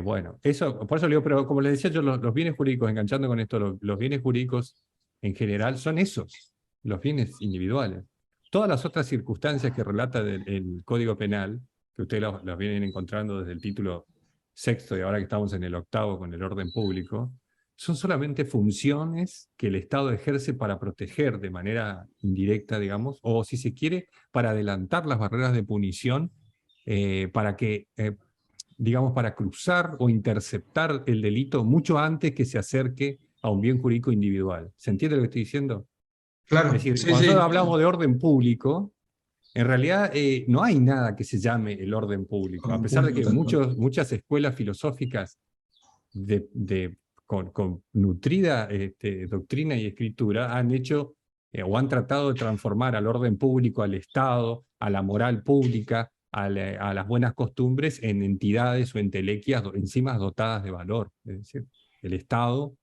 Bueno, eso, por eso le digo, pero como les decía yo, los bienes jurídicos, enganchando con esto, los bienes jurídicos en general son esos, los bienes individuales. Todas las otras circunstancias que relata el Código Penal, que ustedes los vienen encontrando desde el título sexto y ahora que estamos en el octavo con el orden público, son solamente funciones que el Estado ejerce para proteger de manera indirecta, digamos, o si se quiere, para adelantar las barreras de punición, para que digamos, para cruzar o interceptar el delito mucho antes que se acerque a un bien jurídico individual. ¿Se entiende lo que estoy diciendo? Es Claro, decir, sí, cuando nosotros sí. hablamos de orden público, en realidad no hay nada que se llame el orden público, a Orden pesar de público, que tal cual. muchas escuelas filosóficas con nutrida doctrina y escritura han hecho o han tratado de transformar al orden público, al Estado, a la moral pública, a las buenas costumbres en entidades o entelequias encima dotadas de valor. Es decir, el Estado,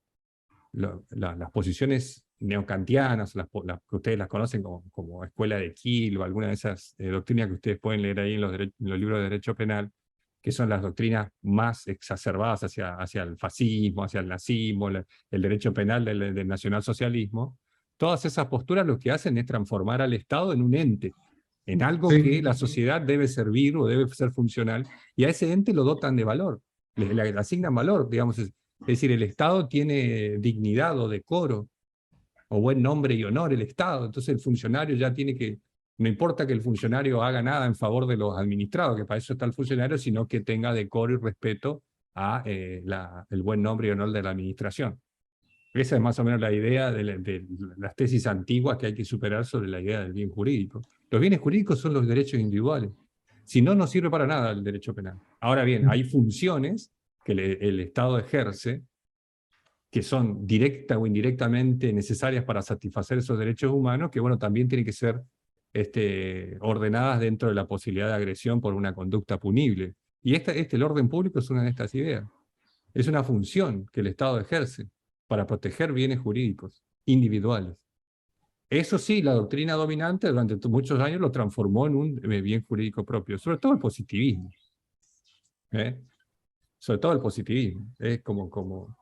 las posiciones neocantianas, que ustedes las conocen como escuela de Kiel o alguna de esas doctrinas que ustedes pueden leer ahí en los libros de derecho penal, que son las doctrinas más exacerbadas hacia el fascismo, hacia el nazismo, el derecho penal del nacionalsocialismo. Todas esas posturas lo que hacen es transformar al Estado en un ente, en algo que Sí, la sociedad debe servir o debe ser funcional, y a ese ente lo dotan de valor, le asignan valor, digamos. Es decir, el Estado tiene dignidad o decoro, o buen nombre y honor el Estado. Entonces el funcionario ya tiene que, no importa que el funcionario haga nada en favor de los administrados, que para eso está el funcionario, sino que tenga decoro y respeto a el buen nombre y honor de la administración. Esa es más o menos la idea de las tesis antiguas que hay que superar sobre la idea del bien jurídico. Los bienes jurídicos son los derechos individuales. Si no, no sirve para nada el derecho penal. Ahora bien, hay funciones que el Estado ejerce que son directa o indirectamente necesarias para satisfacer esos derechos humanos, que bueno, también tienen que ser ordenadas dentro de la posibilidad de agresión por una conducta punible. Y el orden público es una de estas ideas. Es una función que el Estado ejerce para proteger bienes jurídicos individuales. Eso sí, la doctrina dominante durante muchos años lo transformó en un bien jurídico propio, sobre todo el positivismo. ¿Eh? Sobre todo el positivismo. Es como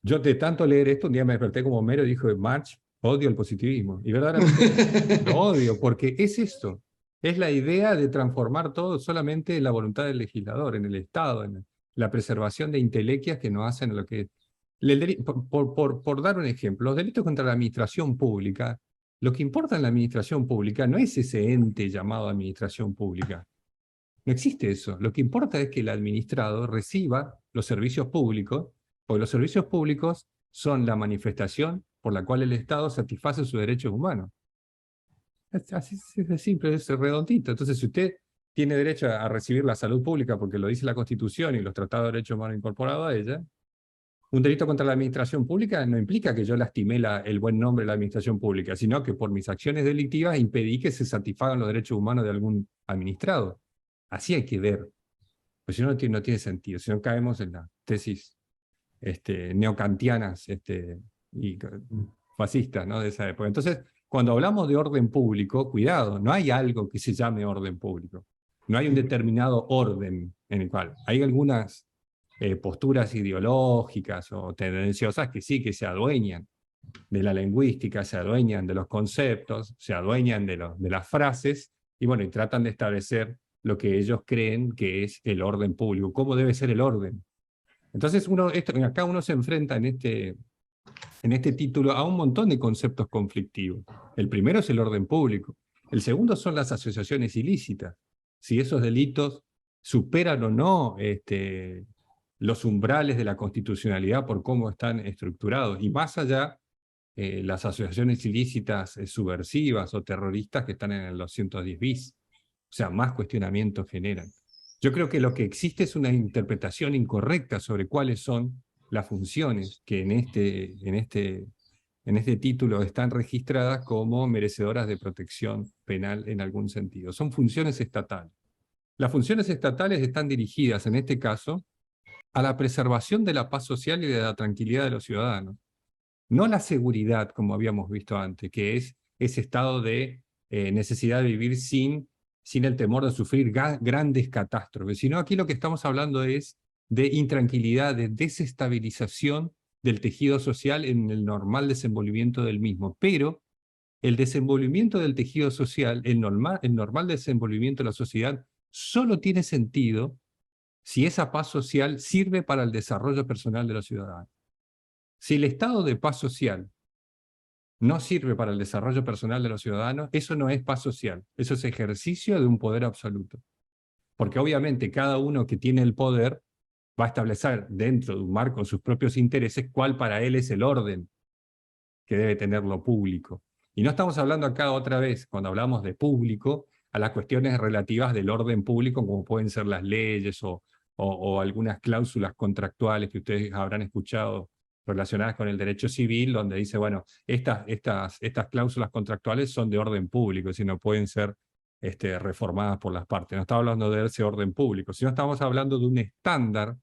yo de tanto leer esto, un día me desperté como Homero y dijo, March, odio el positivismo. Y verdaderamente lo odio, porque es esto. Es la idea de transformar todo solamente en la voluntad del legislador, en el Estado, en la preservación de intelequias que no hacen lo que... Por dar un ejemplo, los delitos contra la administración pública, lo que importa en la administración pública no es ese ente llamado administración pública. No existe eso. Lo que importa es que el administrado reciba los servicios públicos, porque los servicios públicos son la manifestación por la cual el Estado satisface sus derechos humanos. Así es de simple, es redondito. Entonces, si usted tiene derecho a recibir la salud pública porque lo dice la Constitución y los tratados de derechos humanos incorporados a ella, un delito contra la administración pública no implica que yo lastimé el buen nombre de la administración pública, sino que por mis acciones delictivas impedí que se satisfagan los derechos humanos de algún administrado. Así hay que ver. Pues si no, no tiene sentido, si no caemos en las tesis neocantianas y fascistas, ¿no?, de esa época. Entonces, cuando hablamos de orden público, cuidado, no hay algo que se llame orden público. No hay un determinado orden en el cual hay algunas posturas ideológicas o tendenciosas que sí que se adueñan de la lingüística, se adueñan de los conceptos, se adueñan de las frases, y bueno, y tratan de establecer lo que ellos creen que es el orden público, cómo debe ser el orden. Entonces, acá uno se enfrenta en este título a un montón de conceptos conflictivos. El primero es el orden público. El segundo son las asociaciones ilícitas. Si esos delitos superan o no los umbrales de la constitucionalidad por cómo están estructurados. Y más allá, las asociaciones ilícitas subversivas o terroristas que están en el 210 bis. O sea, más cuestionamientos generan. Yo creo que lo que existe es una interpretación incorrecta sobre cuáles son las funciones que en este título están registradas como merecedoras de protección penal en algún sentido. Son funciones estatales. Las funciones estatales están dirigidas, en este caso, a la preservación de la paz social y de la tranquilidad de los ciudadanos. No la seguridad, como habíamos visto antes, que es ese estado de necesidad de vivir sin el temor de sufrir grandes catástrofes, sino aquí lo que estamos hablando es de intranquilidad, de desestabilización del tejido social en el normal desenvolvimiento del mismo. Pero el desenvolvimiento del tejido social, el normal desenvolvimiento de la sociedad, solo tiene sentido si esa paz social sirve para el desarrollo personal de los ciudadanos. Si el estado de paz social no sirve para el desarrollo personal de los ciudadanos, eso no es paz social, eso es ejercicio de un poder absoluto. Porque obviamente cada uno que tiene el poder va a establecer dentro de un marco sus propios intereses cuál para él es el orden que debe tener lo público. Y no estamos hablando acá otra vez, cuando hablamos de público, a las cuestiones relativas del orden público, como pueden ser las leyes o algunas cláusulas contractuales que ustedes habrán escuchado relacionadas con el derecho civil, donde dice, bueno, estas cláusulas contractuales son de orden público, si no pueden ser reformadas por las partes. No estamos hablando de ese orden público, sino estamos hablando de un estándar,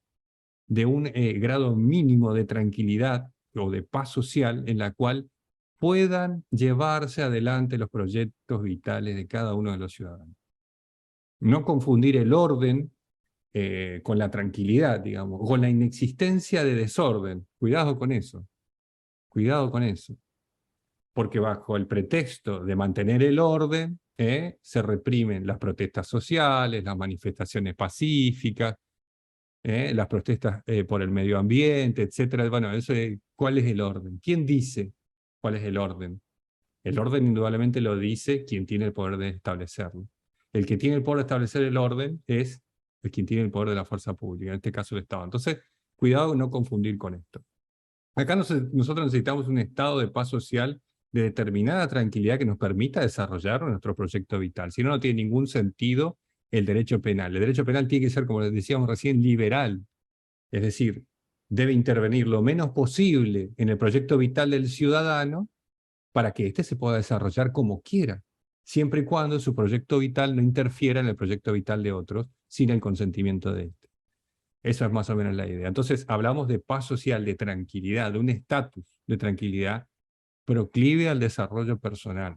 de un grado mínimo de tranquilidad o de paz social en la cual puedan llevarse adelante los proyectos vitales de cada uno de los ciudadanos. No confundir el orden con la tranquilidad, digamos, con la inexistencia de desorden. Cuidado con eso. Cuidado con eso. Porque bajo el pretexto de mantener el orden, se reprimen las protestas sociales, las manifestaciones pacíficas, las protestas por el medio ambiente, etc. Bueno, eso ¿cuál es el orden? ¿Quién dice cuál es el orden? El orden indudablemente lo dice quien tiene el poder de establecerlo. El que tiene el poder de establecer el orden es el quien tiene el poder de la fuerza pública, en este caso el Estado. Entonces, cuidado no confundir con esto. Acá nosotros necesitamos un estado de paz social de determinada tranquilidad que nos permita desarrollar nuestro proyecto vital. Si no, no tiene ningún sentido el derecho penal. El derecho penal tiene que ser, como les decíamos recién, liberal. Es decir, debe intervenir lo menos posible en el proyecto vital del ciudadano para que éste se pueda desarrollar como quiera, siempre y cuando su proyecto vital no interfiera en el proyecto vital de otros sin el consentimiento de éste. Esa es más o menos la idea. Entonces, hablamos de paz social, de tranquilidad, de un estatus de tranquilidad proclive al desarrollo personal,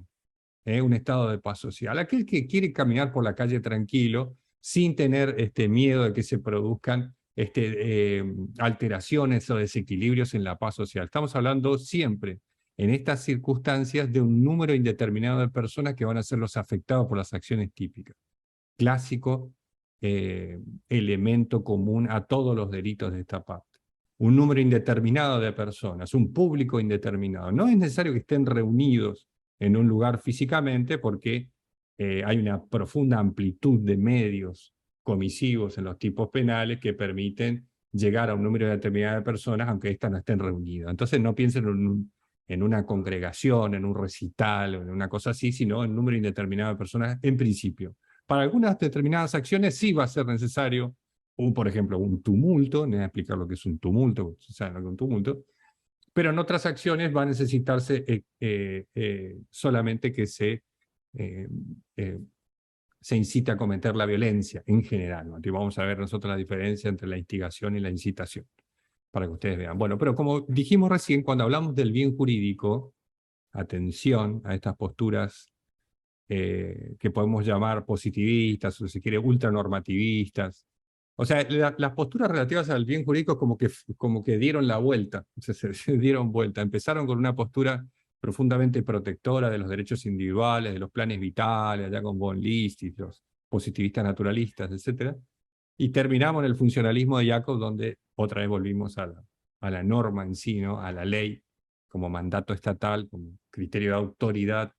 un estado de paz social. Aquel que quiere caminar por la calle tranquilo, sin tener miedo de que se produzcan alteraciones o desequilibrios en la paz social. Estamos hablando siempre, en estas circunstancias, de un número indeterminado de personas que van a ser los afectados por las acciones típicas. Clásico elemento común a todos los delitos de esta parte. Un número indeterminado de personas, un público indeterminado. No es necesario que estén reunidos en un lugar físicamente porque hay una profunda amplitud de medios comisivos en los tipos penales que permiten llegar a un número determinado de personas aunque éstas no estén reunidas. Entonces no piensen en una congregación, en un recital o en una cosa así, sino en un número indeterminado de personas en principio. Para algunas determinadas acciones sí va a ser necesario, por ejemplo, un tumulto, no voy a explicar lo que es un tumulto, ¿saben lo que es un tumulto? Pero en otras acciones va a necesitarse solamente que se incite a cometer la violencia en general, ¿no? Y vamos a ver nosotros la diferencia entre la instigación y la incitación, para que ustedes vean. Bueno, pero como dijimos recién, cuando hablamos del bien jurídico, atención a estas posturas que podemos llamar positivistas, o si quiere ultranormativistas. O sea, las posturas relativas al bien jurídico como que dieron la vuelta, se dieron vuelta. Empezaron con una postura profundamente protectora de los derechos individuales, de los planes vitales, allá con von List y los positivistas naturalistas, etc. Y terminamos en el funcionalismo de Jacob, donde otra vez volvimos a la norma en sí, ¿no? A la ley como mandato estatal, como criterio de autoridad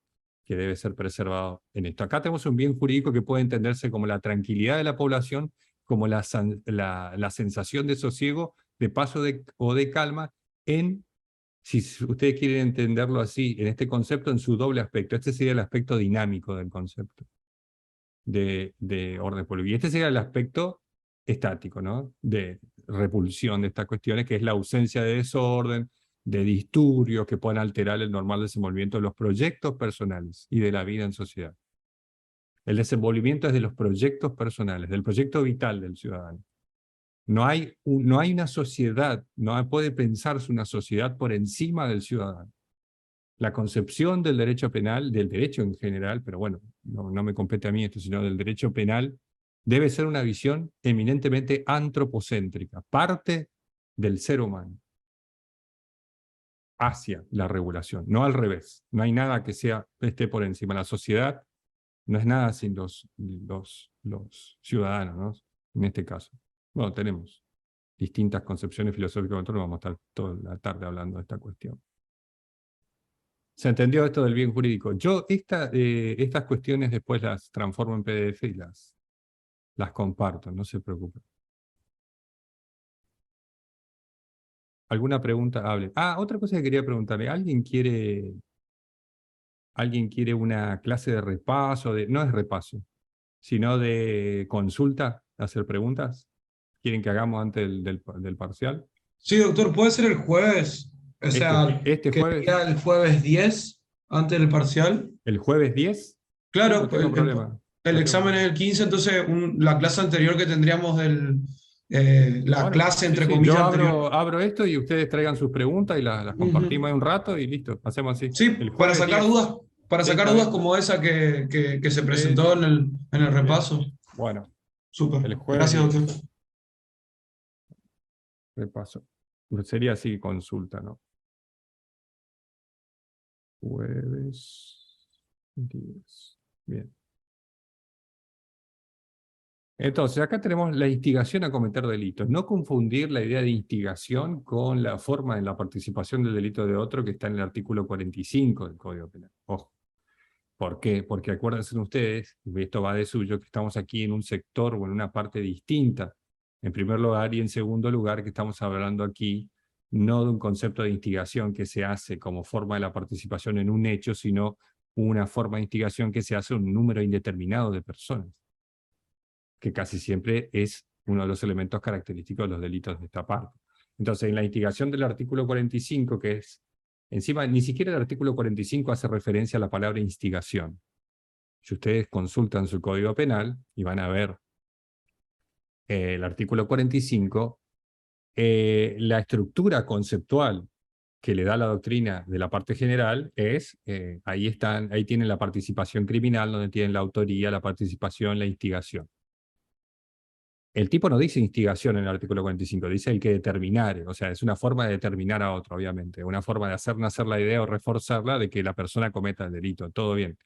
que debe ser preservado en esto. Acá tenemos un bien jurídico que puede entenderse como la tranquilidad de la población, como la sensación de sosiego, de paz o de calma, si ustedes quieren entenderlo así, en este concepto, en su doble aspecto. Este sería el aspecto dinámico del concepto de orden público. Y este sería el aspecto estático, ¿no? De repulsión de estas cuestiones, que es la ausencia de desorden, de disturbios que puedan alterar el normal desenvolvimiento de los proyectos personales y de la vida en sociedad. El desenvolvimiento es de los proyectos personales, del proyecto vital del ciudadano. No hay una sociedad, no puede pensarse una sociedad por encima del ciudadano. La concepción del derecho penal, del derecho en general, pero bueno, no me compete a mí esto, sino del derecho penal, debe ser una visión eminentemente antropocéntrica, parte del ser humano, hacia la regulación, no al revés. No hay nada que esté por encima. La sociedad no es nada sin los ciudadanos, ¿no? En este caso. Bueno, tenemos distintas concepciones filosóficas, nosotros vamos a estar toda la tarde hablando de esta cuestión. ¿Se entendió esto del bien jurídico? Yo estas cuestiones después las transformo en PDF y las comparto, no se preocupen. ¿Alguna pregunta? Hable. Otra cosa que quería preguntarle. ¿Alguien quiere una clase de repaso? No es repaso, sino de consulta, hacer preguntas. ¿Quieren que hagamos antes del parcial? Sí, doctor, puede ser el jueves, o sea, Este que jueves, sería el jueves 10 antes del parcial. el jueves 10, sí, Claro, no tengo problema. el No tengo examen es problema. el 15, entonces la clase anterior que tendríamos la Bueno, clase sí, entre sí, yo comillas anterior. abro esto y ustedes traigan sus preguntas y las compartimos Ujú. ahí un rato y listo, hacemos así. Sí, El jueves 10, para sí, sacar está dudas bien. como esa que se Sí, presentó sí, en el bien. repaso. Bueno, Súper. el jueves Gracias, doctor. 10, repaso. Sería así consulta, ¿no? Jueves 10. Bien. Entonces, acá tenemos la instigación a cometer delitos. No confundir la idea de instigación con la forma de la participación del delito de otro que está en el artículo 45 del Código Penal. Ojo. ¿Por qué? Porque acuérdense ustedes, y esto va de suyo, que estamos aquí en un sector o en una parte distinta, en primer lugar, y en segundo lugar, que estamos hablando aquí no de un concepto de instigación que se hace como forma de la participación en un hecho, sino una forma de instigación que se hace a un número indeterminado de personas, que casi siempre es uno de los elementos característicos de los delitos de esta parte. Entonces, en la instigación del artículo 45, que es, encima, ni siquiera el artículo 45 hace referencia a la palabra instigación. Si ustedes consultan su Código Penal y van a ver el artículo 45, la estructura conceptual que le da la doctrina de la parte general es, ahí tienen la participación criminal, donde tienen la autoría, la participación, la instigación. El tipo no dice instigación en el artículo 45, dice el que determinare, o sea, es una forma de determinar a otro, obviamente, una forma de hacer nacer la idea o reforzarla de que la persona cometa el delito, todo bien.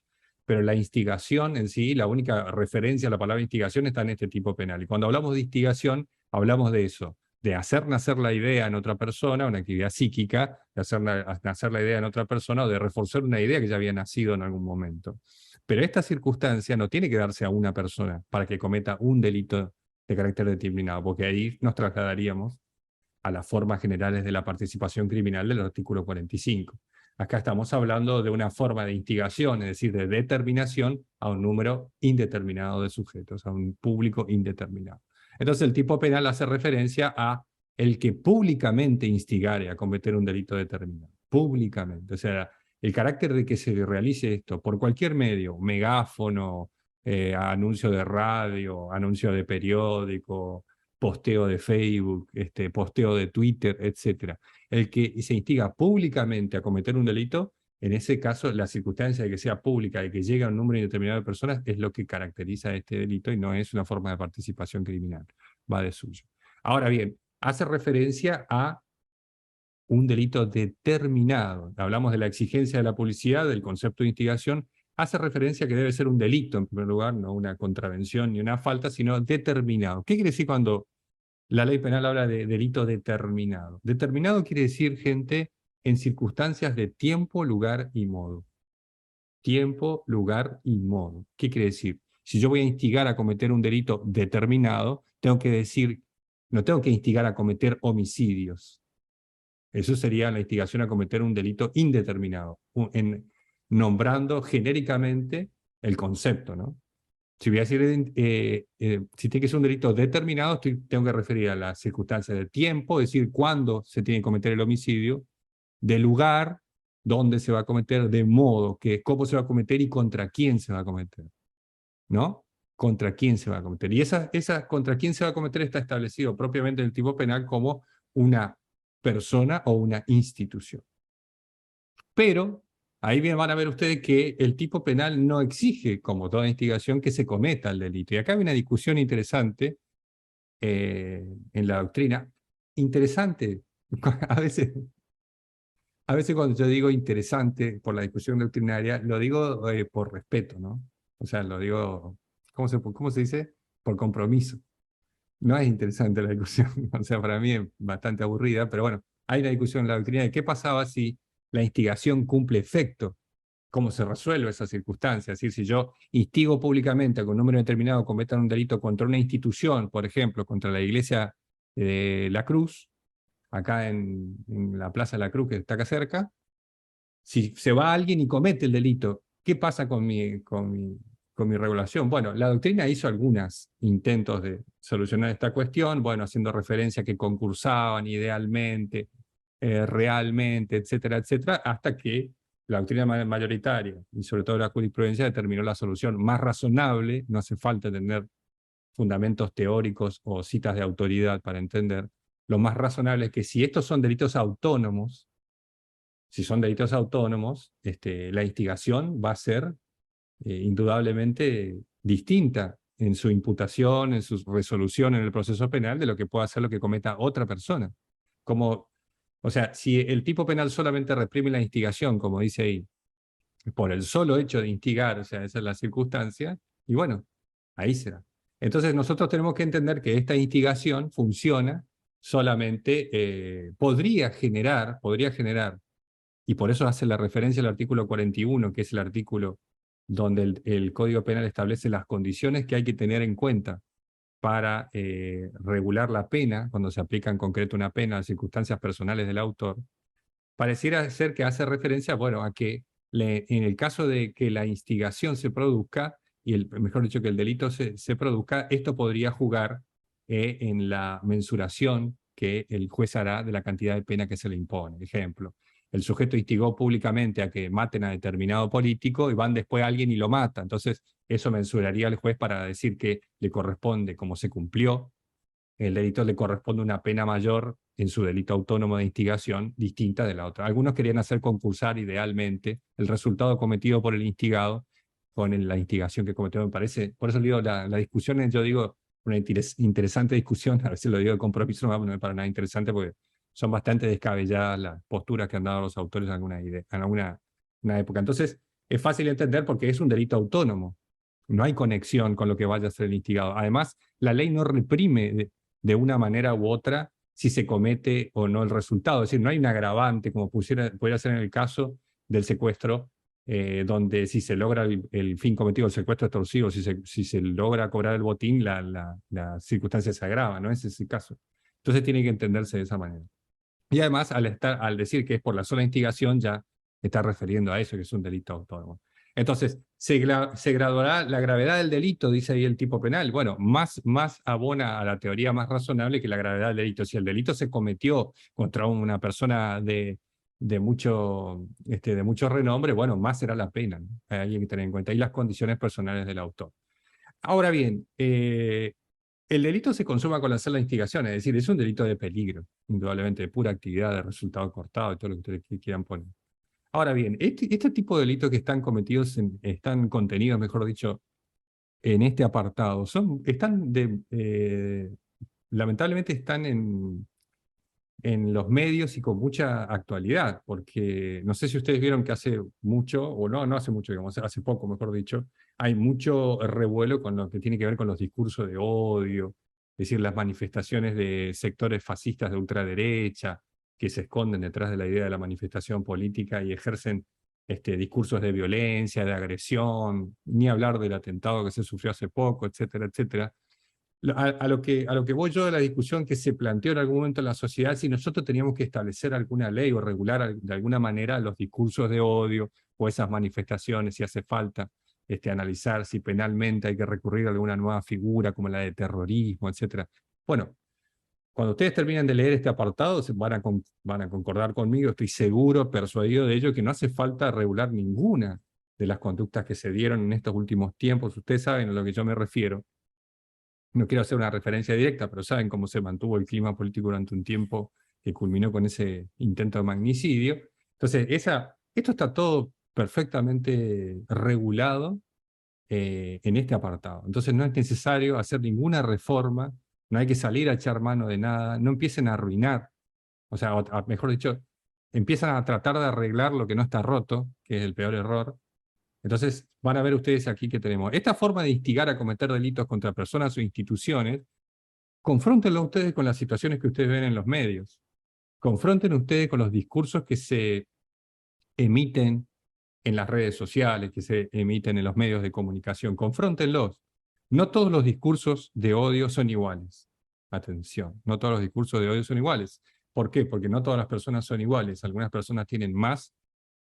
Pero la instigación en sí, la única referencia a la palabra instigación está en este tipo penal. Y cuando hablamos de instigación, hablamos de eso, de hacer nacer la idea en otra persona, una actividad psíquica, de hacer nacer la idea en otra persona o de reforzar una idea que ya había nacido en algún momento. Pero esta circunstancia no tiene que darse a una persona para que cometa un delito de carácter determinado, porque ahí nos trasladaríamos a las formas generales de la participación criminal del artículo 45. Acá estamos hablando de una forma de instigación, es decir, de determinación a un número indeterminado de sujetos, a un público indeterminado. Entonces el tipo penal hace referencia a el que públicamente instigare a cometer un delito determinado. Públicamente. O sea, el carácter de que se realice esto por cualquier medio, megáfono, anuncio de radio, anuncio de periódico, posteo de Facebook, posteo de Twitter, etc. El que se instiga públicamente a cometer un delito, en ese caso, la circunstancia de que sea pública, de que llegue a un número indeterminado de personas, es lo que caracteriza este delito y no es una forma de participación criminal. Va de suyo. Ahora bien, hace referencia a un delito determinado. Hablamos de la exigencia de la publicidad, del concepto de instigación, hace referencia a que debe ser un delito, en primer lugar, no una contravención ni una falta, sino determinado. ¿Qué quiere decir cuando la ley penal habla de delito determinado? Determinado quiere decir, gente, en circunstancias de tiempo, lugar y modo. Tiempo, lugar y modo. ¿Qué quiere decir? Si yo voy a instigar a cometer un delito determinado, tengo que decir, no tengo que instigar a cometer homicidios. Eso sería la instigación a cometer un delito indeterminado, nombrando genéricamente el concepto, ¿no? Si voy a decir, si tiene que ser un delito determinado, tengo que referir a las circunstancias de tiempo, es decir, cuándo se tiene que cometer el homicidio, de lugar, dónde se va a cometer, de modo, que cómo se va a cometer y contra quién se va a cometer, ¿no? Contra quién se va a cometer. Y esa contra quién se va a cometer está establecido propiamente en el tipo penal como una persona o una institución. Pero ahí bien van a ver ustedes que el tipo penal no exige, como toda instigación, que se cometa el delito. Y acá hay una discusión interesante en la doctrina. Interesante, a veces, a veces cuando yo digo interesante por la discusión doctrinaria, lo digo por respeto, ¿no? O sea, lo digo, cómo se dice? Por compromiso. No es interesante la discusión, o sea, para mí es bastante aburrida, pero bueno, hay una discusión en la doctrina de qué pasaba si la instigación cumple efecto, cómo se resuelve esa circunstancia. Es decir, si yo instigo públicamente a que un número determinado cometa un delito contra una institución, por ejemplo, contra la iglesia de La Cruz, acá en la Plaza de la Cruz, que está acá cerca, si se va alguien y comete el delito, ¿qué pasa con mi regulación? Bueno, la doctrina hizo algunos intentos de solucionar esta cuestión, bueno, haciendo referencia a que concursaban idealmente, realmente, etcétera, etcétera, hasta que la doctrina mayoritaria y sobre todo la jurisprudencia determinó la solución más razonable, no hace falta tener fundamentos teóricos o citas de autoridad para entender, lo más razonable es que si estos son delitos autónomos, si son delitos autónomos, la instigación va a ser indudablemente distinta en su imputación, en su resolución en el proceso penal de lo que pueda ser lo que cometa otra persona. Como, o sea, si el tipo penal solamente reprime la instigación, como dice ahí, por el solo hecho de instigar, o sea, esa es la circunstancia, y bueno, ahí será. Entonces nosotros tenemos que entender que esta instigación funciona solamente, podría generar y por eso hace la referencia al artículo 41, que es el artículo donde el Código Penal establece las condiciones que hay que tener en cuenta para regular la pena, cuando se aplica en concreto una pena a las circunstancias personales del autor. Pareciera ser que hace referencia, bueno, a que en el caso de que la instigación se produzca, y mejor dicho, que el delito se produzca, esto podría jugar en la mensuración que el juez hará de la cantidad de pena que se le impone. Ejemplo, el sujeto instigó públicamente a que maten a determinado político y van después a alguien y lo mata. Entonces, eso mensuraría al juez para decir que le corresponde, como se cumplió el delito, le corresponde una pena mayor en su delito autónomo de instigación distinta de la otra. Algunos querían hacer concursar idealmente el resultado cometido por el instigado con la instigación que cometió, me parece. Por eso digo, la discusión es, yo digo, una interesante discusión, a veces lo digo de compromiso, no es para nada interesante porque son bastante descabelladas las posturas que han dado los autores en una época. Entonces, es fácil entender porque es un delito autónomo. No hay conexión con lo que vaya a ser el instigado. Además, la ley no reprime de una manera u otra si se comete o no el resultado. Es decir, no hay un agravante como pudiera ser en el caso del secuestro, donde si se logra el fin cometido, el secuestro extorsivo, si se logra cobrar el botín, la circunstancia se agrava, ¿no? Ese es el caso. Entonces tiene que entenderse de esa manera. Y además, al decir que es por la sola instigación, ya está refiriendo a eso, que es un delito autónomo. Entonces, se graduará la gravedad del delito, dice ahí el tipo penal. Bueno, más abona a la teoría más razonable que la gravedad del delito. Si el delito se cometió contra una persona de mucho renombre, bueno, más será la pena, ¿no? Hay que tener en cuenta. Y las condiciones personales del autor. Ahora bien, el delito se consuma con la sola instigación, es decir, es un delito de peligro, indudablemente, de pura actividad, de resultado cortado, de todo lo que ustedes quieran poner. Ahora bien, este tipo de delitos que están cometidos, están contenidos, mejor dicho, en este apartado, lamentablemente están en los medios y con mucha actualidad, porque no sé si ustedes vieron que hace mucho, o no hace mucho, digamos, hace poco, mejor dicho, hay mucho revuelo con lo que tiene que ver con los discursos de odio, es decir, las manifestaciones de sectores fascistas de ultraderecha, que se esconden detrás de la idea de la manifestación política y ejercen discursos de violencia, de agresión, ni hablar del atentado que se sufrió hace poco, etcétera, etcétera. A lo que voy yo de la discusión que se planteó en algún momento en la sociedad, si nosotros teníamos que establecer alguna ley o regular de alguna manera los discursos de odio o esas manifestaciones, si hace falta analizar si penalmente hay que recurrir a alguna nueva figura como la de terrorismo, etc. Bueno, cuando ustedes terminen de leer este apartado, van a concordar conmigo, estoy seguro, persuadido de ello, que no hace falta regular ninguna de las conductas que se dieron en estos últimos tiempos. Ustedes saben a lo que yo me refiero. No quiero hacer una referencia directa, pero saben cómo se mantuvo el clima político durante un tiempo que culminó con ese intento de magnicidio. Entonces, esto está todo perfectamente regulado en este apartado. Entonces no es necesario hacer ninguna reforma, no hay que salir a echar mano de nada, no empiecen a arruinar, o sea, mejor dicho, empiezan a tratar de arreglar lo que no está roto, que es el peor error. Entonces van a ver ustedes aquí que tenemos esta forma de instigar a cometer delitos contra personas o instituciones. Confróntenlo ustedes con las situaciones que ustedes ven en los medios. Confronten ustedes con los discursos que se emiten en las redes sociales, que se emiten en los medios de comunicación. Confróntenlos. No todos los discursos de odio son iguales. Atención, no todos los discursos de odio son iguales. ¿Por qué? Porque no todas las personas son iguales. Algunas personas tienen más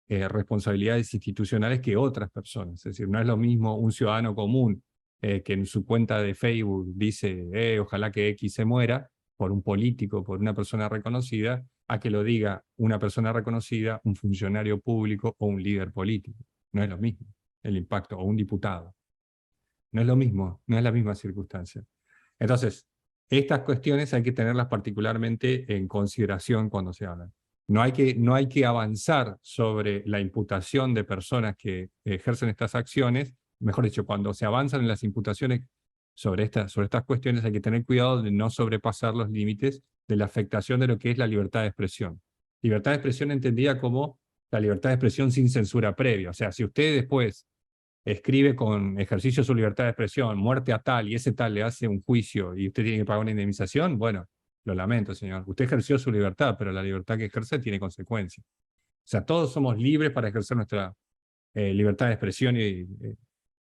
responsabilidades institucionales que otras personas. Es decir, no es lo mismo un ciudadano común que en su cuenta de Facebook dice ojalá que X se muera, por un político, por una persona reconocida, a que lo diga una persona reconocida, un funcionario público o un líder político. No es lo mismo el impacto, o un diputado. No es lo mismo, no es la misma circunstancia. Entonces, estas cuestiones hay que tenerlas particularmente en consideración cuando se hablan. No hay que avanzar sobre la imputación de personas que ejercen estas acciones. Mejor dicho, cuando se avanzan en las imputaciones sobre estas cuestiones hay que tener cuidado de no sobrepasar los límites de la afectación de lo que es la libertad de expresión. Libertad de expresión entendida como la libertad de expresión sin censura previa. O sea, si usted después escribe con ejercicio de su libertad de expresión, muerte a tal, y ese tal le hace un juicio y usted tiene que pagar una indemnización, bueno, lo lamento, señor. Usted ejerció su libertad, pero la libertad que ejerce tiene consecuencias. O sea, todos somos libres para ejercer nuestra libertad de expresión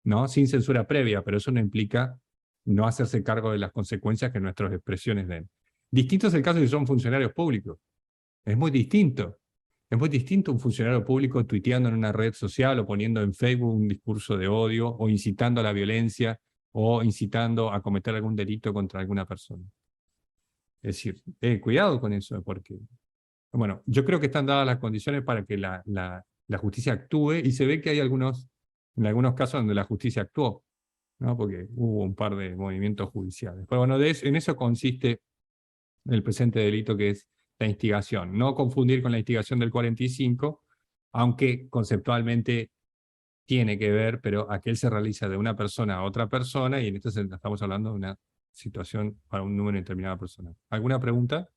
¿no? Sin censura previa, pero eso no implica no hacerse cargo de las consecuencias que nuestras expresiones den. Distinto es el caso si son funcionarios públicos. Es muy distinto. Es muy distinto un funcionario público tuiteando en una red social o poniendo en Facebook un discurso de odio o incitando a la violencia o incitando a cometer algún delito contra alguna persona. Es decir, cuidado con eso, porque, bueno, yo creo que están dadas las condiciones para que la justicia actúe y se ve que hay en algunos casos donde la justicia actuó, ¿no? Porque hubo un par de movimientos judiciales. Pero bueno, en eso consiste el presente delito, que es la instigación. No confundir con la instigación del 45, aunque conceptualmente tiene que ver, pero aquel se realiza de una persona a otra persona, y en esto estamos hablando de una situación para un número determinado de personas. ¿Alguna pregunta?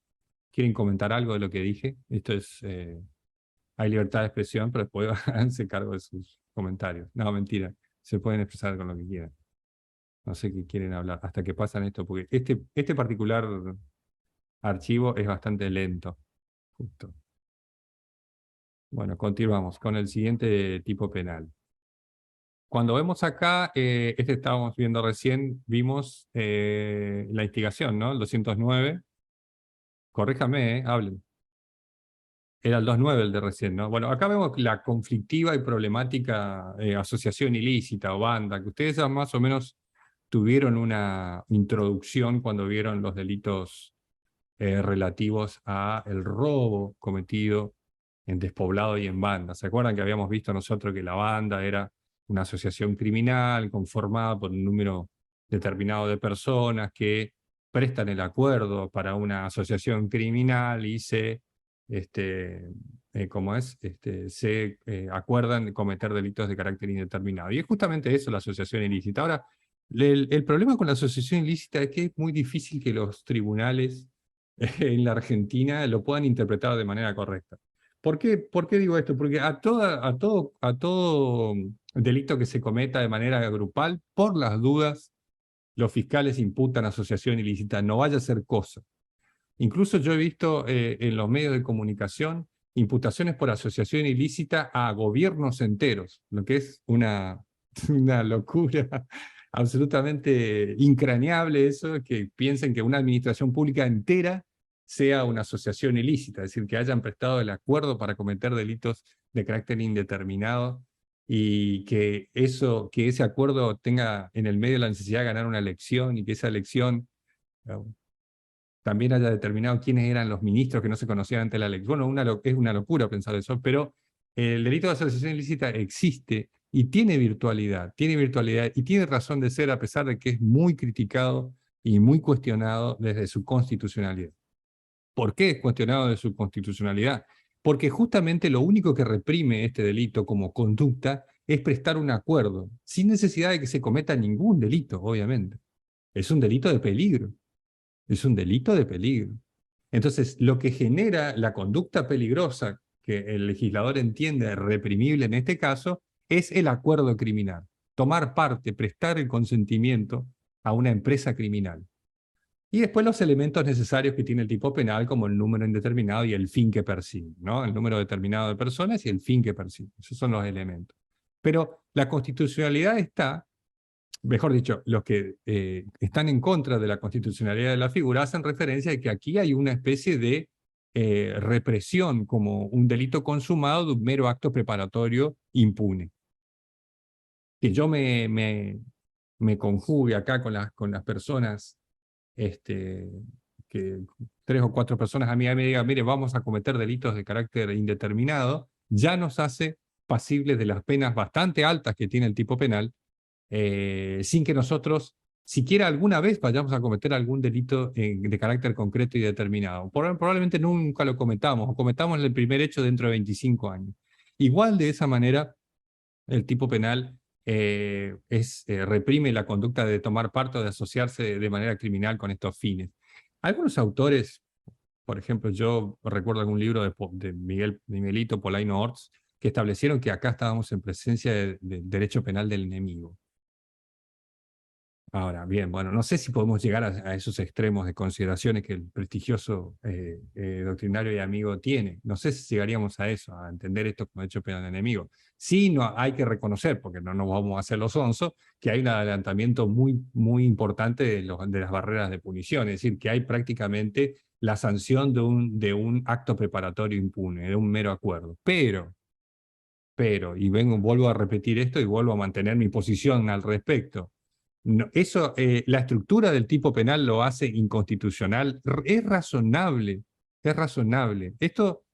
¿Quieren comentar algo de lo que dije? Esto es, hay libertad de expresión, pero después háganse cargo de sus comentarios. No, mentira, se pueden expresar con lo que quieran. No sé qué quieren hablar, hasta que pasan esto, porque este particular archivo es bastante lento. Justo. Bueno, continuamos con el siguiente tipo penal. Cuando vemos acá, este estábamos viendo recién, vimos la instigación, ¿no? El 209. Corríjame, hablen. Era el 29 el de recién, ¿no? Bueno, acá vemos la conflictiva y problemática asociación ilícita o banda, que ustedes ya más o menos tuvieron una introducción cuando vieron los delitos relativos a el robo cometido en despoblado y en banda. ¿Se acuerdan que habíamos visto nosotros que la banda era una asociación criminal conformada por un número determinado de personas que prestan el acuerdo para una asociación criminal y se, se acuerdan de cometer delitos de carácter indeterminado? Y es justamente eso la asociación ilícita. Ahora, el problema con la asociación ilícita es que es muy difícil que los tribunales en la Argentina lo puedan interpretar de manera correcta. ¿Por qué digo esto? Porque a todo delito que se cometa de manera grupal, por las dudas, los fiscales imputan asociación ilícita, no vaya a ser cosa. Incluso yo he visto en los medios de comunicación imputaciones por asociación ilícita a gobiernos enteros, lo que es una locura absolutamente incraneable eso, que piensen que una administración pública entera sea una asociación ilícita, es decir, que hayan prestado el acuerdo para cometer delitos de carácter indeterminado y que ese acuerdo tenga en el medio la necesidad de ganar una elección y que esa elección también haya determinado quiénes eran los ministros que no se conocían antes de la elección. Bueno, es una locura pensar eso, pero el delito de asociación ilícita existe y tiene virtualidad y tiene razón de ser a pesar de que es muy criticado y muy cuestionado desde su constitucionalidad. ¿Por qué es cuestionado de su constitucionalidad? Porque justamente lo único que reprime este delito como conducta es prestar un acuerdo, sin necesidad de que se cometa ningún delito, obviamente. Es un delito de peligro. Es un delito de peligro. Entonces, lo que genera la conducta peligrosa que el legislador entiende reprimible en este caso es el acuerdo criminal. Tomar parte, prestar el consentimiento a una empresa criminal. Y después los elementos necesarios que tiene el tipo penal, como el número indeterminado y el fin que persigue, ¿no? El número determinado de personas y el fin que persigue. Esos son los elementos. Pero la constitucionalidad está, mejor dicho, los que están en contra de la constitucionalidad de la figura hacen referencia a que aquí hay una especie de represión como un delito consumado de un mero acto preparatorio impune. Que yo me conjugue acá con las personas, que 3 o 4 personas a mí me digan, mire, vamos a cometer delitos de carácter indeterminado, ya nos hace pasibles de las penas bastante altas que tiene el tipo penal, sin que nosotros siquiera alguna vez vayamos a cometer algún delito de carácter concreto y determinado. Probablemente nunca lo cometamos, o cometamos el primer hecho dentro de 25 años. Igual de esa manera, el tipo penal reprime la conducta de tomar parte o de asociarse de manera criminal con estos fines. Algunos autores, por ejemplo, yo recuerdo algún libro de Miguelito Polaino Orts, que establecieron que acá estábamos en presencia del derecho penal del enemigo. Ahora, bien, bueno, no sé si podemos llegar a esos extremos de consideraciones que el prestigioso doctrinario y amigo tiene. No sé si llegaríamos a eso, a entender esto como derecho penal del enemigo. Sí, no, hay que reconocer, porque no nos vamos a hacer los onzos, que hay un adelantamiento muy, muy importante de las barreras de punición. Es decir, que hay prácticamente la sanción de un acto preparatorio impune, de un mero acuerdo. Pero, y vuelvo a repetir esto y vuelvo a mantener mi posición al respecto. No, eso, la estructura del tipo penal lo hace inconstitucional. Es razonable, es razonable. Esto,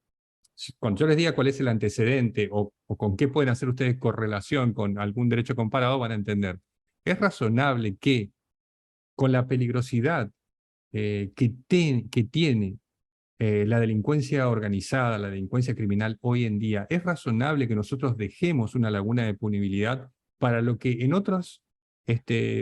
cuando yo les diga cuál es el antecedente o con qué pueden hacer ustedes correlación con algún derecho comparado, van a entender. Es razonable que con la peligrosidad que tiene la delincuencia organizada, la delincuencia criminal hoy en día, es razonable que nosotros dejemos una laguna de punibilidad para lo que en otros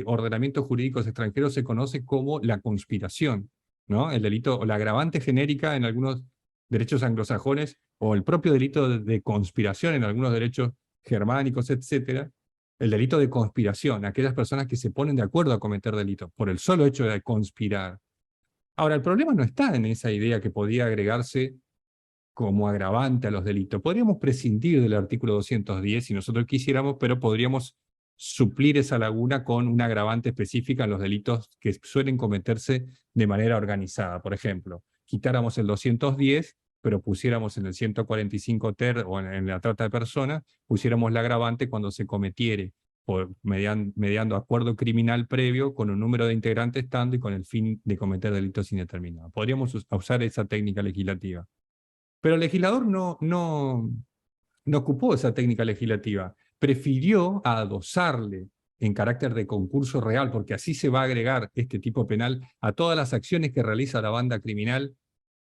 ordenamientos jurídicos extranjeros se conoce como la conspiración, ¿no? El delito o la agravante genérica en algunos derechos anglosajones o el propio delito de conspiración en algunos derechos germánicos, etcétera. El delito de conspiración, aquellas personas que se ponen de acuerdo a cometer delitos por el solo hecho de conspirar. Ahora, el problema no está en esa idea que podía agregarse como agravante a los delitos. Podríamos prescindir del artículo 210 si nosotros quisiéramos, pero podríamos suplir esa laguna con una agravante específica en los delitos que suelen cometerse de manera organizada. Por ejemplo, quitáramos el 210, pero pusiéramos en el 145 ter o en la trata de personas, pusiéramos la agravante cuando se cometiere mediando acuerdo criminal previo con un número de integrantes estando y con el fin de cometer delitos indeterminados. Podríamos usar esa técnica legislativa. Pero el legislador no ocupó esa técnica legislativa. Prefirió adosarle en carácter de concurso real, porque así se va a agregar este tipo penal a todas las acciones que realiza la banda criminal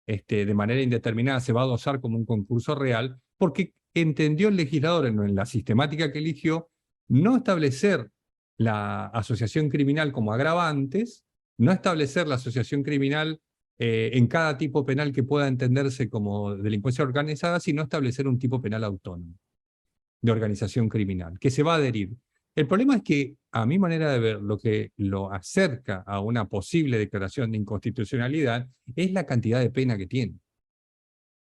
de manera indeterminada, se va a adosar como un concurso real, porque entendió el legislador en la sistemática que eligió no establecer la asociación criminal como agravantes, no establecer la asociación criminal en cada tipo penal que pueda entenderse como delincuencia organizada, sino establecer un tipo penal autónomo de organización criminal, que se va a adherir. El problema es que, a mi manera de ver, lo que lo acerca a una posible declaración de inconstitucionalidad es la cantidad de pena que tiene.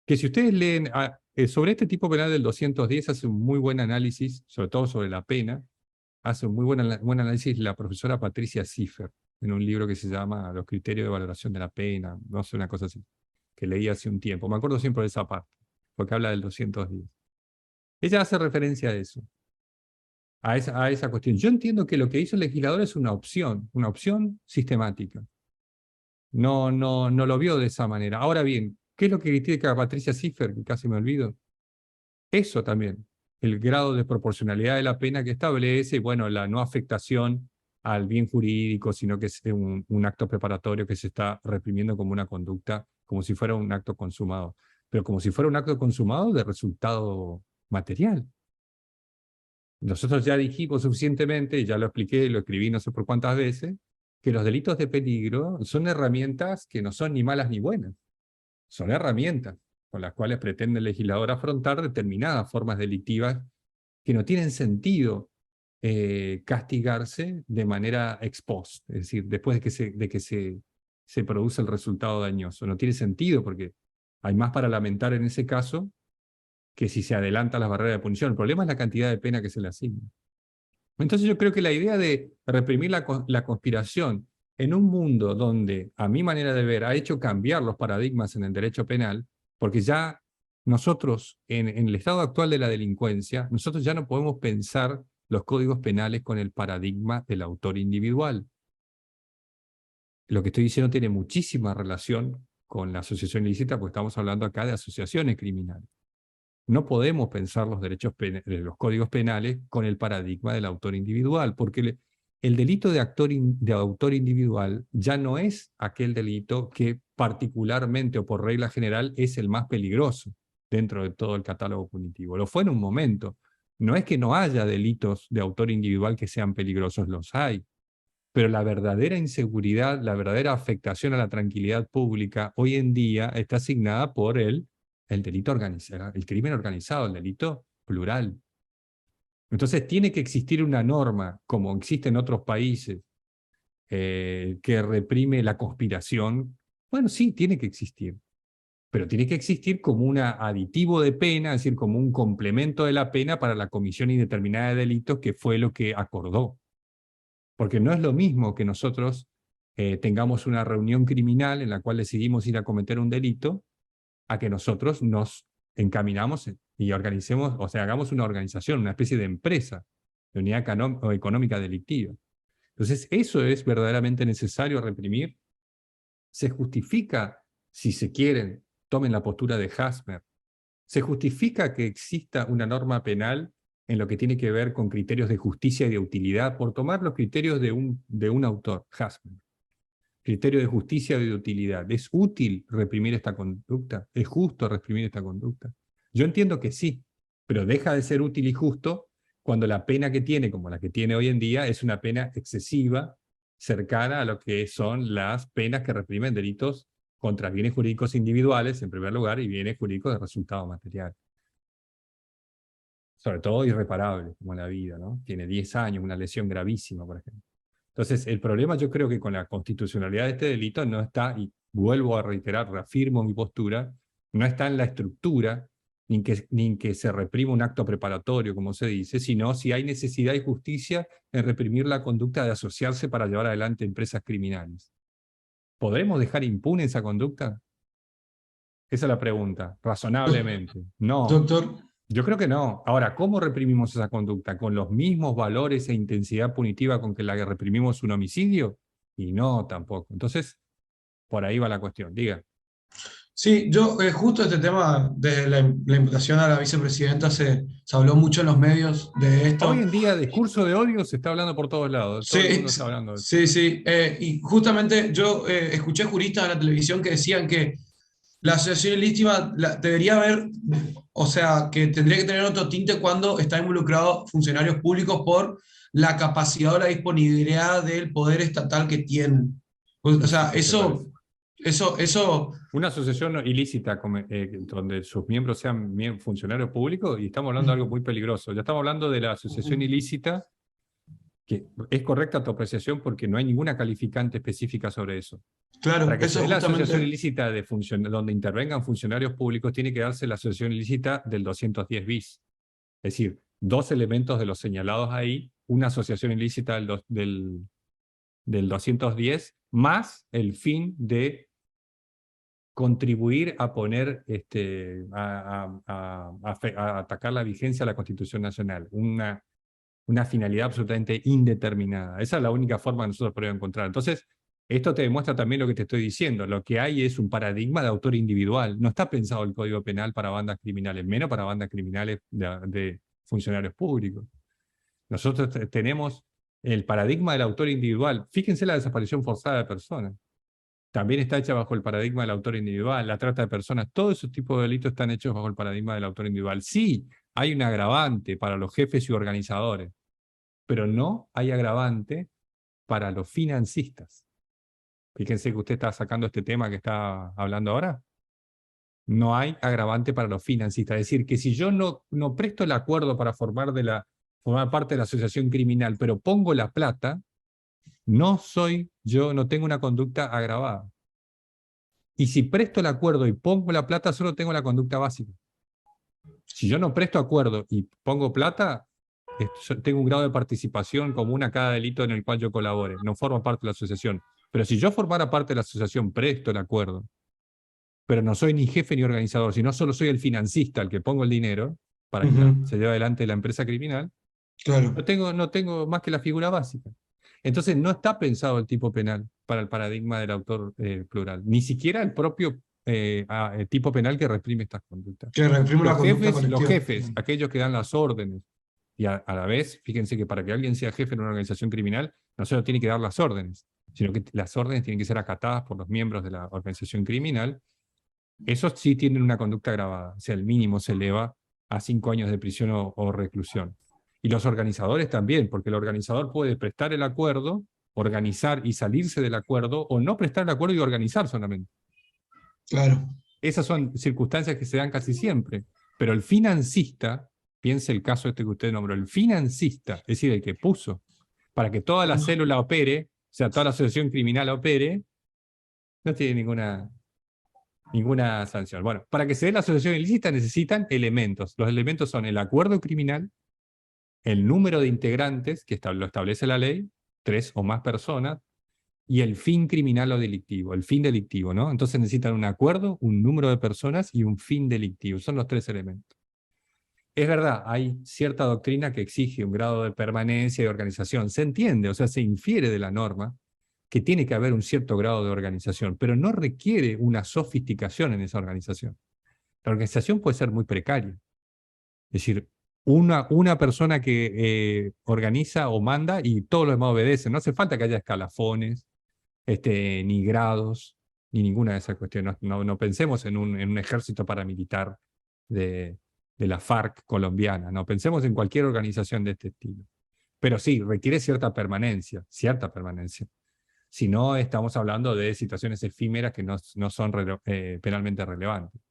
Que si ustedes leen sobre este tipo penal del 210, hace un muy buen análisis, sobre todo sobre la pena, hace un muy buen análisis la profesora Patricia Ziffer, en un libro que se llama Los criterios de valoración de la pena, no sé, una cosa así, que leí hace un tiempo. Me acuerdo siempre de esa parte, porque habla del 210. Ella hace referencia a eso, a esa cuestión. Yo entiendo que lo que hizo el legislador es una opción sistemática. No lo vio de esa manera. Ahora bien, ¿qué es lo que critica Patricia Ziffer? Que casi me olvido. Eso también, el grado de proporcionalidad de la pena que establece, y bueno, la no afectación al bien jurídico, sino que es un acto preparatorio que se está reprimiendo como una conducta, como si fuera un acto consumado. pero como si fuera un acto consumado de resultado material. Nosotros ya dijimos suficientemente, y ya lo expliqué, lo escribí no sé por cuántas veces, que los delitos de peligro son herramientas que no son ni malas ni buenas. Son herramientas con las cuales pretende el legislador afrontar determinadas formas delictivas que no tienen sentido castigarse de manera ex post, es decir, después de que se produce el resultado dañoso. No tiene sentido porque hay más para lamentar en ese caso que si se adelantan las barreras de punición. El problema es la cantidad de pena que se le asigna. Entonces yo creo que la idea de reprimir la conspiración en un mundo donde, a mi manera de ver, ha hecho cambiar los paradigmas en el derecho penal, porque ya nosotros, en el estado actual de la delincuencia, nosotros ya no podemos pensar los códigos penales con el paradigma del autor individual. Lo que estoy diciendo tiene muchísima relación con la asociación ilícita, porque estamos hablando acá de asociaciones criminales. No podemos pensar los los códigos penales con el paradigma del autor individual, porque el delito de autor individual ya no es aquel delito que particularmente o por regla general es el más peligroso dentro de todo el catálogo punitivo. Lo fue en un momento. No es que no haya delitos de autor individual que sean peligrosos, los hay. Pero la verdadera inseguridad, la verdadera afectación a la tranquilidad pública hoy en día está asignada por el delito organizado, el crimen organizado, el delito plural. Entonces tiene que existir una norma, como existe en otros países, que reprime la conspiración. Bueno, sí, tiene que existir, pero tiene que existir como un aditivo de pena, es decir, como un complemento de la pena para la comisión indeterminada de delitos, que fue lo que acordó. Porque no es lo mismo que nosotros tengamos una reunión criminal en la cual decidimos ir a cometer un delito, a que nosotros nos encaminamos y organicemos, o sea, hagamos una organización, una especie de empresa, de unidad económica delictiva. Entonces, eso es verdaderamente necesario reprimir. Se justifica, si se quieren, tomen la postura de Hasmer, se justifica que exista una norma penal en lo que tiene que ver con criterios de justicia y de utilidad, por tomar los criterios de un autor, Hasmer. Criterio de justicia y de utilidad. ¿Es útil reprimir esta conducta? ¿Es justo reprimir esta conducta? Yo entiendo que sí, pero deja de ser útil y justo cuando la pena que tiene, como la que tiene hoy en día, es una pena excesiva, cercana a lo que son las penas que reprimen delitos contra bienes jurídicos individuales, en primer lugar, y bienes jurídicos de resultado material. Sobre todo irreparables, como la vida, ¿no? Tiene 10 años, una lesión gravísima, por ejemplo. Entonces, el problema yo creo que con la constitucionalidad de este delito no está, y vuelvo a reiterar, reafirmo mi postura, no está en la estructura, ni en que se reprima un acto preparatorio, como se dice, sino si hay necesidad y justicia en reprimir la conducta de asociarse para llevar adelante empresas criminales. ¿Podremos dejar impune esa conducta? Esa es la pregunta, razonablemente. No. Doctor, Yo creo que no. Ahora, ¿cómo reprimimos esa conducta? ¿Con los mismos valores e intensidad punitiva con que la que reprimimos un homicidio? Y no, tampoco. Entonces, por ahí va la cuestión. Diga. sí, yo justo este tema, desde la imputación a la vicepresidenta, se habló mucho en los medios de Hoy esto. en día, discurso de odio se está hablando por todos lados. Todo el Sí, mundo está hablando de eso. sí, sí. Y justamente yo escuché juristas en la televisión que decían que la asociación ilícita debería haber, o sea, que tendría que tener otro tinte cuando está involucrado funcionarios públicos por la capacidad o la disponibilidad del poder estatal que tienen. O sea, ¿Qué te parece? eso, Una asociación ilícita donde sus miembros sean funcionarios públicos, y estamos hablando de algo muy peligroso. Ya estamos hablando de la asociación ilícita, que es correcta tu apreciación porque no hay ninguna calificante específica sobre eso. Para claro, que se eso dé la asociación justamente, ilícita donde intervengan funcionarios públicos, tiene que darse la asociación ilícita del 210 bis. Es decir, dos elementos de los señalados ahí, una asociación ilícita del 210, más el fin de contribuir a poner, a atacar la vigencia de la Constitución Nacional. Una finalidad absolutamente indeterminada. Esa es la única forma que nosotros podemos encontrar. Entonces, esto te demuestra también lo que te estoy diciendo. Lo que hay es un paradigma de autor individual. No está pensado el Código Penal para bandas criminales, menos para bandas criminales de funcionarios públicos. Nosotros tenemos el paradigma del autor individual. Fíjense la desaparición forzada de personas. también está hecha bajo el paradigma del autor individual, la trata de personas, todos esos tipos de delitos están hechos bajo el paradigma del autor individual. Sí, hay un agravante para los jefes y organizadores, pero no hay agravante para los financistas. Fíjense que usted está sacando este tema que está hablando ahora. No hay agravante para los financistas. Es decir, que si yo no presto el acuerdo para formar parte de la asociación criminal, pero pongo la plata, no tengo una conducta agravada. Y si presto el acuerdo y pongo la plata, solo tengo la conducta básica. Si yo no presto acuerdo y pongo plata, tengo un grado de participación común a cada delito en el cual yo colabore. No formo parte de la asociación. Pero si yo formara parte de la asociación, presto el acuerdo, pero no soy ni jefe ni organizador, sino solo soy el financista, el que pongo el dinero para que se lleve adelante la empresa criminal, Claro. no tengo más que la figura básica. Entonces no está pensado el tipo penal para el paradigma del autor plural, ni siquiera el propio el tipo penal que reprime estas conductas. Que reprime una conducta Los colectiva. jefes, aquellos que dan las órdenes, y a la vez, fíjense que para que alguien sea jefe en una organización criminal, no solo tiene que dar las órdenes, sino que las órdenes tienen que ser acatadas por los miembros de la organización criminal. Esos sí tienen una conducta agravada, o sea, el mínimo se eleva a 5 años de prisión o reclusión. Y los organizadores también, porque el organizador puede prestar el acuerdo, organizar y salirse del acuerdo, o no prestar el acuerdo y organizar solamente. Claro. Esas son circunstancias que se dan casi siempre. Pero el financista, piense el caso este que usted nombró, el financista, es decir, el que puso para que toda la célula opere, o sea, toda la asociación criminal opere, no tiene ninguna sanción. Bueno, para que se dé la asociación ilícita necesitan elementos. Los elementos son el acuerdo criminal, el número de integrantes, que lo establece la ley, 3 o más personas, y el fin criminal o delictivo, el fin delictivo, ¿no? Entonces necesitan un acuerdo, un número de personas y un fin delictivo. Son los 3 elementos. Es verdad, hay cierta doctrina que exige un grado de permanencia y organización. Se entiende, o sea, se infiere de la norma que tiene que haber un cierto grado de organización, pero no requiere una sofisticación en esa organización. La organización puede ser muy precaria. Es decir, una persona que organiza o manda y todos los demás obedecen. No hace falta que haya escalafones, ni grados, ni ninguna de esas cuestiones. No pensemos en un ejército paramilitar de la FARC colombiana. No pensemos en cualquier organización de este estilo. Pero sí, requiere cierta permanencia. Si no, estamos hablando de situaciones efímeras que no son penalmente relevantes.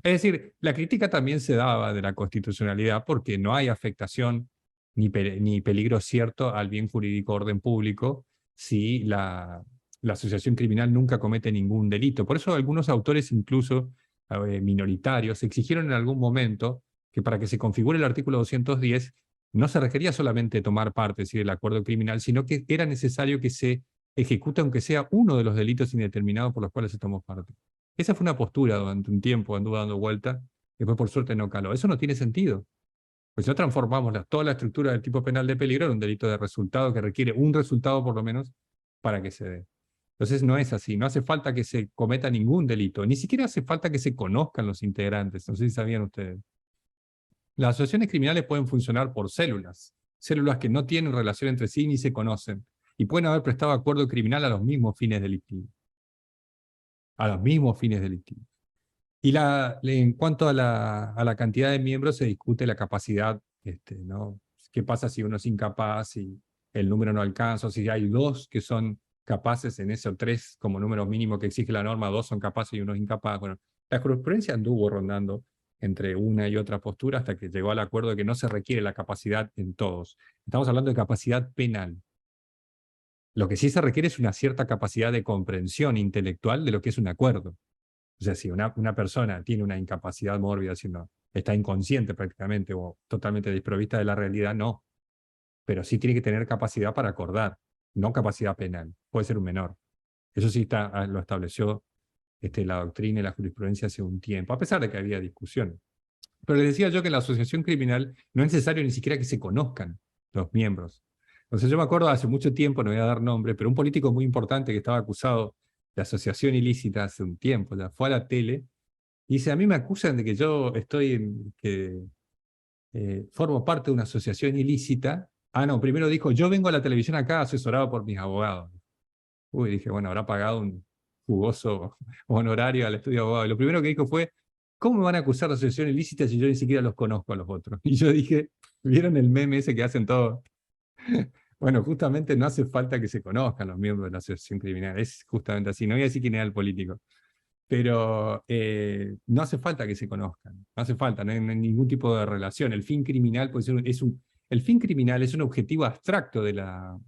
Es decir, la crítica también se daba de la constitucionalidad porque no hay afectación ni peligro cierto al bien jurídico orden público si la asociación criminal nunca comete ningún delito. Por eso algunos autores, incluso minoritarios, exigieron en algún momento que para que se configure el artículo 210 no se requería solamente tomar parte, es decir, el acuerdo criminal, sino que era necesario que se ejecute aunque sea uno de los delitos indeterminados por los cuales se tomó parte. Esa fue una postura durante un tiempo, anduvo dando vuelta, después por suerte no caló. Eso no tiene sentido. Pues si no transformamos toda la estructura del tipo penal de peligro en un delito de resultado que requiere un resultado por lo menos para que se dé. Entonces no es así, no hace falta que se cometa ningún delito, ni siquiera hace falta que se conozcan los integrantes, no sé si sabían ustedes. Las asociaciones criminales pueden funcionar por células que no tienen relación entre sí ni se conocen, y pueden haber prestado acuerdo criminal a los mismos fines delictivos. Y en cuanto a la cantidad de miembros, se discute la capacidad, ¿no? ¿Qué pasa si uno es incapaz, si el número no alcanza, o si hay 2 que son capaces en eso, 3 como número mínimo que exige la norma, 2 son capaces y uno es incapaz? Bueno, la jurisprudencia anduvo rondando entre una y otra postura hasta que llegó al acuerdo de que no se requiere la capacidad en todos. Estamos hablando de capacidad penal. Lo que sí se requiere es una cierta capacidad de comprensión intelectual de lo que es un acuerdo. O sea, si una persona tiene una incapacidad mórbida, si no, está inconsciente prácticamente o totalmente desprovista de la realidad, no. Pero sí tiene que tener capacidad para acordar, no capacidad penal. Puede ser un menor. Eso sí lo estableció la doctrina y la jurisprudencia hace un tiempo, a pesar de que había discusiones. Pero les decía yo que en la asociación criminal no es necesario ni siquiera que se conozcan los miembros. Entonces yo me acuerdo hace mucho tiempo, no voy a dar nombre, pero un político muy importante que estaba acusado de asociación ilícita hace un tiempo, ya fue a la tele, y dice, a mí me acusan de que yo formo parte de una asociación ilícita. Ah, no, primero dijo, yo vengo a la televisión acá asesorado por mis abogados. Uy, dije, bueno, habrá pagado jugoso honorario al estudio de abogado. Y lo primero que dijo fue, ¿cómo me van a acusar de asociación ilícita si yo ni siquiera los conozco a los otros? Y yo dije, ¿vieron el meme ese que hacen todos? Bueno, justamente no hace falta que se conozcan los miembros de la asociación criminal, es justamente así. No voy a decir quién era el político, pero no hace falta que se conozcan, no hace falta, no hay ningún tipo de relación. El fin criminal puede ser, el fin criminal es un objetivo abstracto de la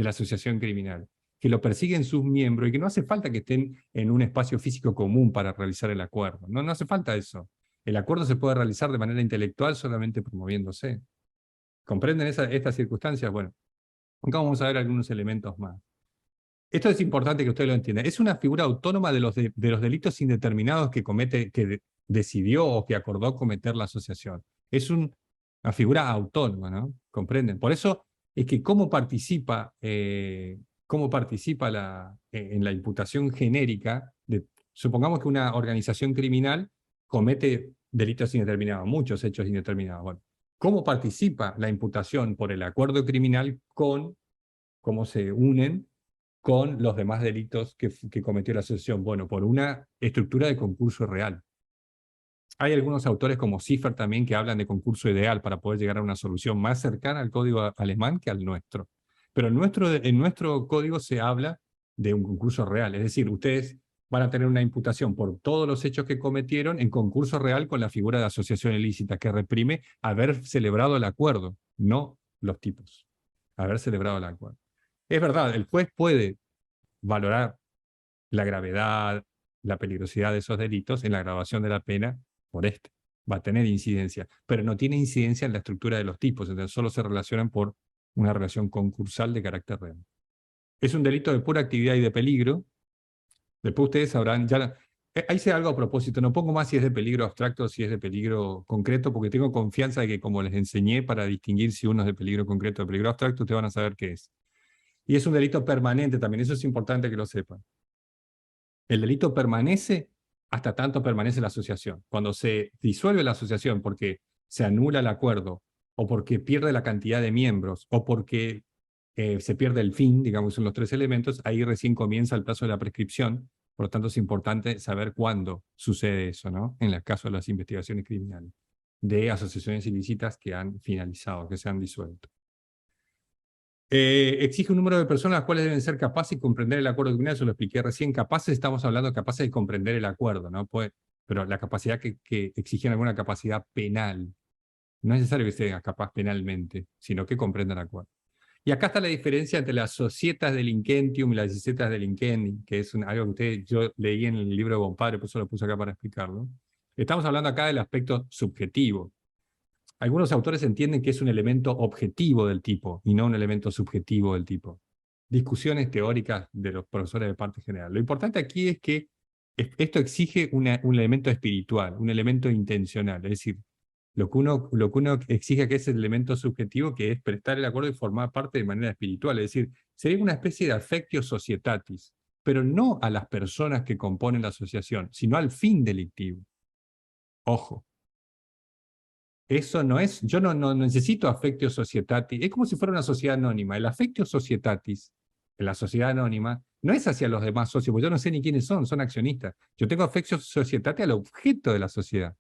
asociación criminal, que lo persiguen sus miembros y que no hace falta que estén en un espacio físico común para realizar el acuerdo. No, no hace falta eso. El acuerdo se puede realizar de manera intelectual solamente promoviéndose. ¿Comprenden estas circunstancias? Bueno, acá vamos a ver algunos elementos más. Esto es importante que usted lo entienda. Es una figura autónoma de los delitos indeterminados que decidió o que acordó cometer la asociación. Es una figura autónoma, ¿no? ¿Comprenden? Por eso es que cómo participa en la imputación genérica, supongamos que una organización criminal comete delitos indeterminados, muchos hechos indeterminados. Bueno, ¿cómo participa la imputación por el acuerdo criminal cómo se unen con los demás delitos que cometió la asociación? Bueno, por una estructura de concurso real. Hay algunos autores como Ziffer también que hablan de concurso ideal para poder llegar a una solución más cercana al código alemán que al nuestro. Pero en nuestro código se habla de un concurso real, es decir, ustedes van a tener una imputación por todos los hechos que cometieron en concurso real con la figura de asociación ilícita que reprime haber celebrado el acuerdo, no los tipos, haber celebrado el acuerdo. Es verdad, el juez puede valorar la gravedad, la peligrosidad de esos delitos en la graduación de la pena por este. Va a tener incidencia, pero no tiene incidencia en la estructura de los tipos, entonces solo se relacionan por una relación concursal de carácter real. Es un delito de pura actividad y de peligro. Después ustedes sabrán, ahí sé algo a propósito, no pongo más si es de peligro abstracto o si es de peligro concreto, porque tengo confianza de que como les enseñé para distinguir si uno es de peligro concreto o de peligro abstracto, ustedes van a saber qué es. Y es un delito permanente también, eso es importante que lo sepan. El delito permanece hasta tanto permanece la asociación. Cuando se disuelve la asociación porque se anula el acuerdo, o porque pierde la cantidad de miembros, o porque se pierde el fin, digamos, son los tres elementos, ahí recién comienza el plazo de la prescripción. Por lo tanto, es importante saber cuándo sucede eso, ¿no? En el caso de las investigaciones criminales, de asociaciones ilícitas que han finalizado, que se han disuelto. Exige un número de personas las cuales deben ser capaces de comprender el acuerdo criminal, eso lo expliqué recién. Capaces, estamos hablando de capaces de comprender el acuerdo, ¿no? Pero la capacidad que exige alguna capacidad penal. No es necesario que sea capaz penalmente, sino que comprenda el acuerdo. Y acá está la diferencia entre las societas delinquentium y las societas delinquendi, que es algo que yo leí en el libro de Bonpadre, por eso lo puse acá para explicarlo. Estamos hablando acá del aspecto subjetivo. Algunos autores entienden que es un elemento objetivo del tipo y no un elemento subjetivo del tipo. Discusiones teóricas de los profesores de parte general. Lo importante aquí es que esto exige un elemento espiritual, un elemento intencional, es decir, lo que uno exige que es el elemento subjetivo, que es prestar el acuerdo y formar parte de manera espiritual, es decir, sería una especie de affectio societatis, pero no a las personas que componen la asociación, sino al fin delictivo. Ojo. Eso no es, yo no necesito affectio societatis, es como si fuera una sociedad anónima. El affectio societatis, en la sociedad anónima, no es hacia los demás socios, porque yo no sé ni quiénes son accionistas. Yo tengo affectio societatis al objeto de la sociedad.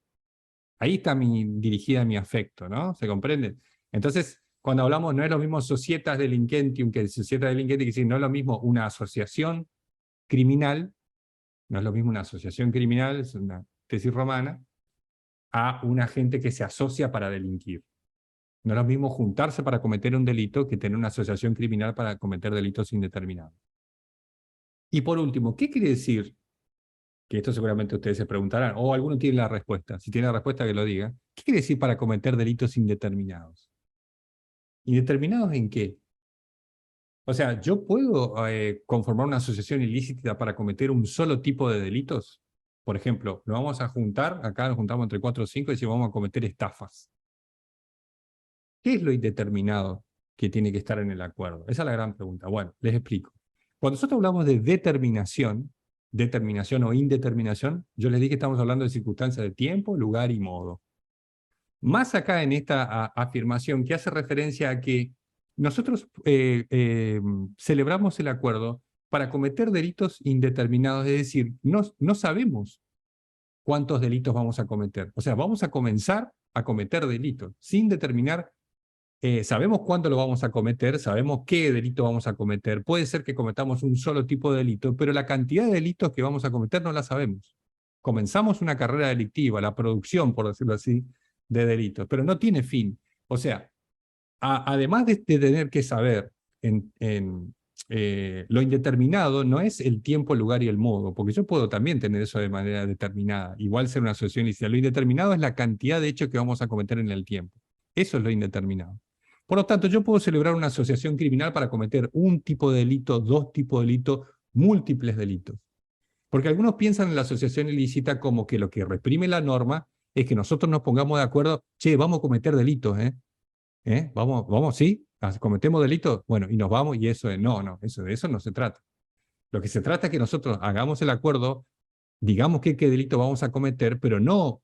Ahí está dirigida mi afecto, ¿no? ¿Se comprende? Entonces, cuando hablamos, no es lo mismo societas delinquentium que societas delinquentium, que decir, no es lo mismo una asociación criminal, no es lo mismo una asociación criminal, es una tesis romana, a una gente que se asocia para delinquir. No es lo mismo juntarse para cometer un delito que tener una asociación criminal para cometer delitos indeterminados. Y por último, ¿qué quiere decir? Que esto seguramente ustedes se preguntarán, o alguno tiene la respuesta. Si tiene la respuesta, que lo diga. ¿Qué quiere decir para cometer delitos indeterminados? ¿Indeterminados en qué? O sea, ¿yo puedo conformar una asociación ilícita para cometer un solo tipo de delitos? Por ejemplo, nos vamos a juntar, acá nos juntamos entre 4 o 5 y decimos vamos a cometer estafas. ¿Qué es lo indeterminado que tiene que estar en el acuerdo? Esa es la gran pregunta. Bueno, les explico. Cuando nosotros hablamos de determinación o indeterminación, yo les dije que estamos hablando de circunstancias de tiempo, lugar y modo. Más acá en esta afirmación que hace referencia a que nosotros celebramos el acuerdo para cometer delitos indeterminados, es decir, no sabemos cuántos delitos vamos a cometer. O sea, vamos a comenzar a cometer delitos sin determinar. Sabemos cuándo lo vamos a cometer, sabemos qué delito vamos a cometer. Puede ser que cometamos un solo tipo de delito, pero la cantidad de delitos que vamos a cometer no la sabemos. Comenzamos una carrera delictiva, la producción, por decirlo así, de delitos, pero no tiene fin. O sea, además de tener que saber lo indeterminado, no es el tiempo, el lugar y el modo, porque yo puedo también tener eso de manera determinada, igual ser una asociación ilícita. Lo indeterminado es la cantidad de hechos que vamos a cometer en el tiempo. Eso es lo indeterminado. Por lo tanto, yo puedo celebrar una asociación criminal para cometer un tipo de delito, dos tipos de delito, múltiples delitos. Porque algunos piensan en la asociación ilícita como que lo que reprime la norma es que nosotros nos pongamos de acuerdo, che, vamos a cometer delitos, Vamos, sí, cometemos delitos, bueno, y nos vamos, y eso es, no, de eso no se trata. Lo que se trata es que nosotros hagamos el acuerdo, digamos qué delito vamos a cometer, pero no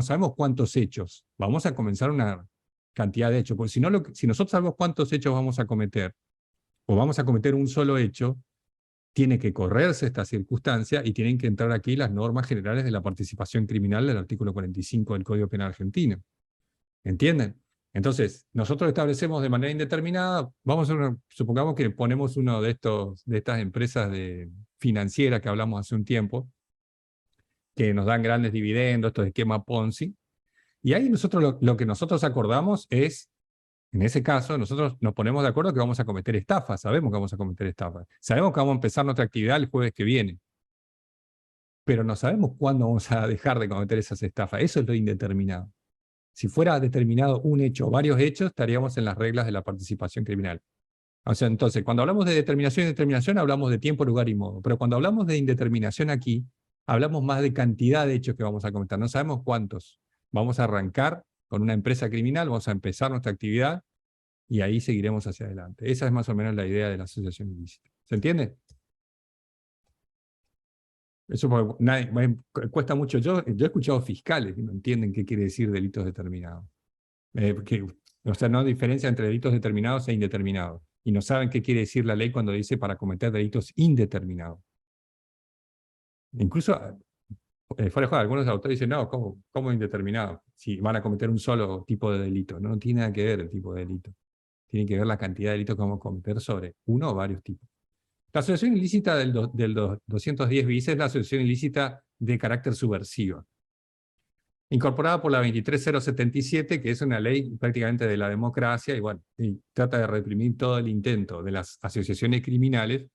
sabemos cuántos hechos. Vamos a comenzar una cantidad de hechos, porque si nosotros sabemos cuántos hechos vamos a cometer, o vamos a cometer un solo hecho, tiene que correrse esta circunstancia y tienen que entrar aquí las normas generales de la participación criminal del artículo 45 del Código Penal argentino. ¿Entienden? Entonces, nosotros establecemos de manera indeterminada, supongamos que ponemos uno de estas empresas financieras que hablamos hace un tiempo, que nos dan grandes dividendos, estos esquemas Ponzi, y ahí nosotros lo que nosotros acordamos es, en ese caso, nosotros nos ponemos de acuerdo que vamos a cometer estafas, sabemos que vamos a cometer estafas, sabemos que vamos a empezar nuestra actividad el jueves que viene, pero no sabemos cuándo vamos a dejar de cometer esas estafas, eso es lo indeterminado. Si fuera determinado un hecho o varios hechos, estaríamos en las reglas de la participación criminal. O sea, entonces, cuando hablamos de determinación y determinación, hablamos de tiempo, lugar y modo. Pero cuando hablamos de indeterminación aquí, hablamos más de cantidad de hechos que vamos a cometer. No sabemos cuántos. Vamos a arrancar con una empresa criminal, vamos a empezar nuestra actividad y ahí seguiremos hacia adelante. Esa es más o menos la idea de la asociación ilícita. ¿Se entiende? Eso cuesta mucho. Yo he escuchado fiscales que no entienden qué quiere decir delitos determinados. O sea, no hay diferencia entre delitos determinados e indeterminados. Y no saben qué quiere decir la ley cuando dice para cometer delitos indeterminados. Incluso, fuera de juego, algunos autores dicen, no, ¿cómo indeterminado? Si van a cometer un solo tipo de delito. No tiene nada que ver el tipo de delito. Tiene que ver la cantidad de delitos que vamos a cometer sobre uno o varios tipos. La asociación ilícita del 210 bis es la asociación ilícita de carácter subversivo, incorporada por la 23077, que es una ley prácticamente de la democracia, y bueno, y trata de reprimir todo el intento de las asociaciones criminales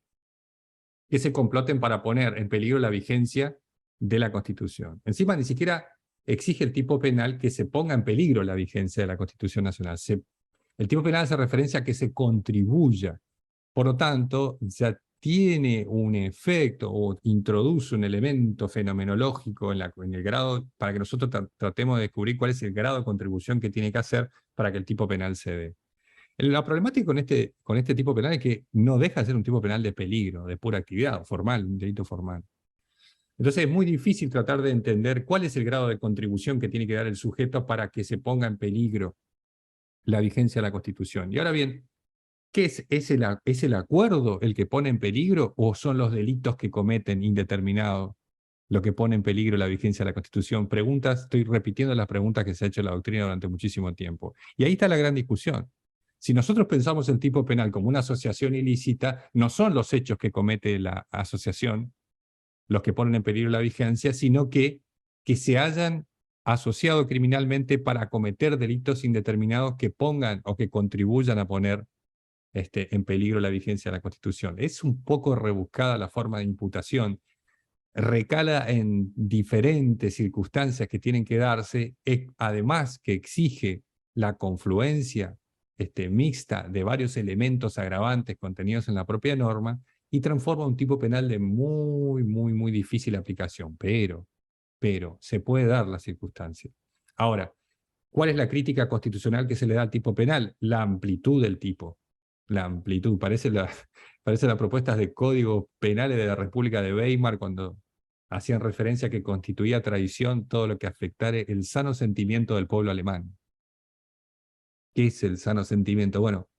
que se comploten para poner en peligro la vigencia de la Constitución. Encima ni siquiera exige el tipo penal que se ponga en peligro la vigencia de la Constitución Nacional. El tipo penal hace referencia a que se contribuya. Por lo tanto, ya tiene un efecto o introduce un elemento fenomenológico en el grado, para que nosotros tratemos de descubrir cuál es el grado de contribución que tiene que hacer para que el tipo penal se dé. La problemática con este tipo penal es que no deja de ser un tipo penal de peligro, de pura actividad formal, un delito formal. Entonces es muy difícil tratar de entender cuál es el grado de contribución que tiene que dar el sujeto para que se ponga en peligro la vigencia de la Constitución. Y ahora bien, ¿qué es el acuerdo el que pone en peligro o son los delitos que cometen indeterminados lo que pone en peligro la vigencia de la Constitución? Estoy repitiendo las preguntas que se ha hecho la doctrina durante muchísimo tiempo. Y ahí está la gran discusión. Si nosotros pensamos el tipo penal como una asociación ilícita, no son los hechos que comete la asociación los que ponen en peligro la vigencia, sino que se hayan asociado criminalmente para cometer delitos indeterminados que pongan o que contribuyan a poner en peligro la vigencia de la Constitución. Es un poco rebuscada la forma de imputación, recala en diferentes circunstancias que tienen que darse, además que exige la confluencia mixta de varios elementos agravantes contenidos en la propia norma y transforma un tipo penal de muy difícil aplicación, pero se puede dar la circunstancia. Ahora, ¿cuál es la crítica constitucional que se le da al tipo penal? La amplitud del tipo. La amplitud, parece las propuestas de códigos penales de la República de Weimar cuando hacían referencia a que constituía traición todo lo que afectare el sano sentimiento del pueblo alemán. ¿Qué es el sano sentimiento? Bueno,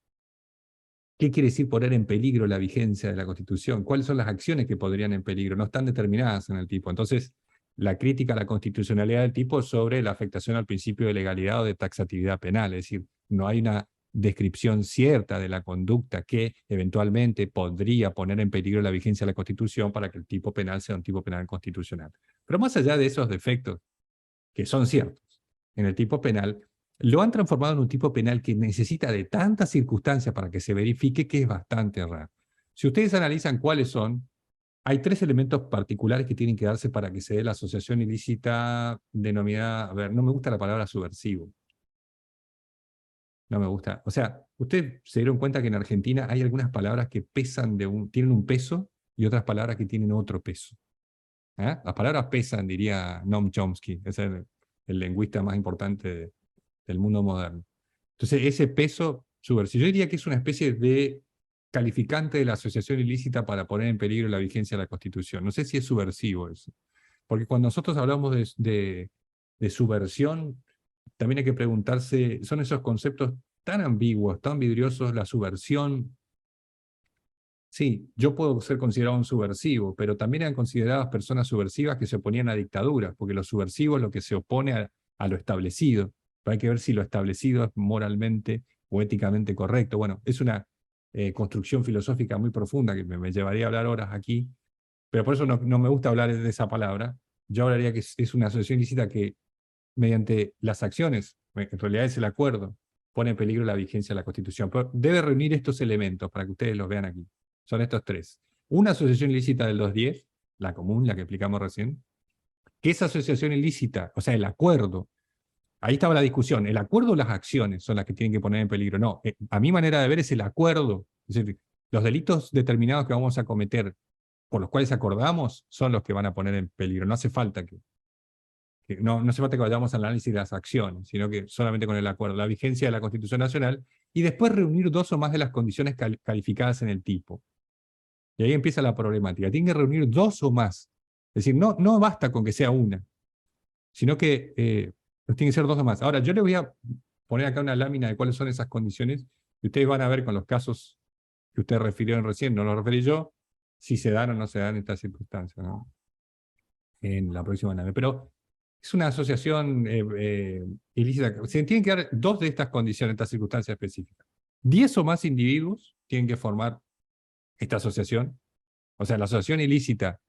¿Qué quiere decir poner en peligro la vigencia de la Constitución? ¿Cuáles son las acciones que podrían en peligro? No están determinadas en el tipo. Entonces, la crítica a la constitucionalidad del tipo es sobre la afectación al principio de legalidad o de taxatividad penal. Es decir, no hay una descripción cierta de la conducta que eventualmente podría poner en peligro la vigencia de la Constitución para que el tipo penal sea un tipo penal constitucional. Pero más allá de esos defectos, que son ciertos, en el tipo penal, lo han transformado en un tipo penal que necesita de tantas circunstancias para que se verifique que es bastante raro. Si ustedes analizan cuáles son, hay 3 elementos particulares que tienen que darse para que se dé la asociación ilícita denominada, a ver, no me gusta la palabra subversivo. No me gusta. O sea, ustedes se dieron cuenta que en Argentina hay algunas palabras que pesan tienen un peso y otras palabras que tienen otro peso. ¿Eh? Las palabras pesan, diría Noam Chomsky, es el lingüista más importante del mundo moderno. Entonces, ese peso subversivo, yo diría que es una especie de calificante de la asociación ilícita para poner en peligro la vigencia de la Constitución. No sé si es subversivo eso. Porque cuando nosotros hablamos de subversión, también hay que preguntarse, son esos conceptos tan ambiguos, tan vidriosos, la subversión. Sí, yo puedo ser considerado un subversivo, pero también eran consideradas personas subversivas que se oponían a dictaduras, porque lo subversivo es lo que se opone a lo establecido. Pero hay que ver si lo establecido es moralmente o éticamente correcto. Bueno, es una construcción filosófica muy profunda que me llevaría a hablar horas aquí, pero por eso no me gusta hablar de esa palabra. Yo hablaría que es una asociación ilícita que, mediante las acciones, en realidad es el acuerdo, pone en peligro la vigencia de la Constitución. Pero debe reunir estos elementos para que ustedes los vean aquí. Son estos 3. Una asociación ilícita del 210, la común, la que explicamos recién, que esa asociación ilícita, o sea, el acuerdo, ahí estaba la discusión, el acuerdo o las acciones son las que tienen que poner en peligro. No, a mi manera de ver es el acuerdo. Es decir, los delitos determinados que vamos a cometer, por los cuales acordamos, son los que van a poner en peligro. No hace falta no hace falta que vayamos al análisis de las acciones, sino que solamente con el acuerdo, la vigencia de la Constitución Nacional, y después reunir 2 o más de las condiciones calificadas en el tipo. Y ahí empieza la problemática. Tienen que reunir 2 o más. Es decir, no basta con que sea una, sino que tienen que ser 2 o más. Ahora, yo les voy a poner acá una lámina de cuáles son esas condiciones, y ustedes van a ver con los casos que ustedes refirieron recién, no los referí yo, si se dan o no se dan estas circunstancias, ¿no? En la próxima nave. Pero es una asociación ilícita. Se tienen que dar 2 de estas condiciones, estas circunstancias específicas. 10 o más individuos tienen que formar esta asociación. O sea, la asociación ilícita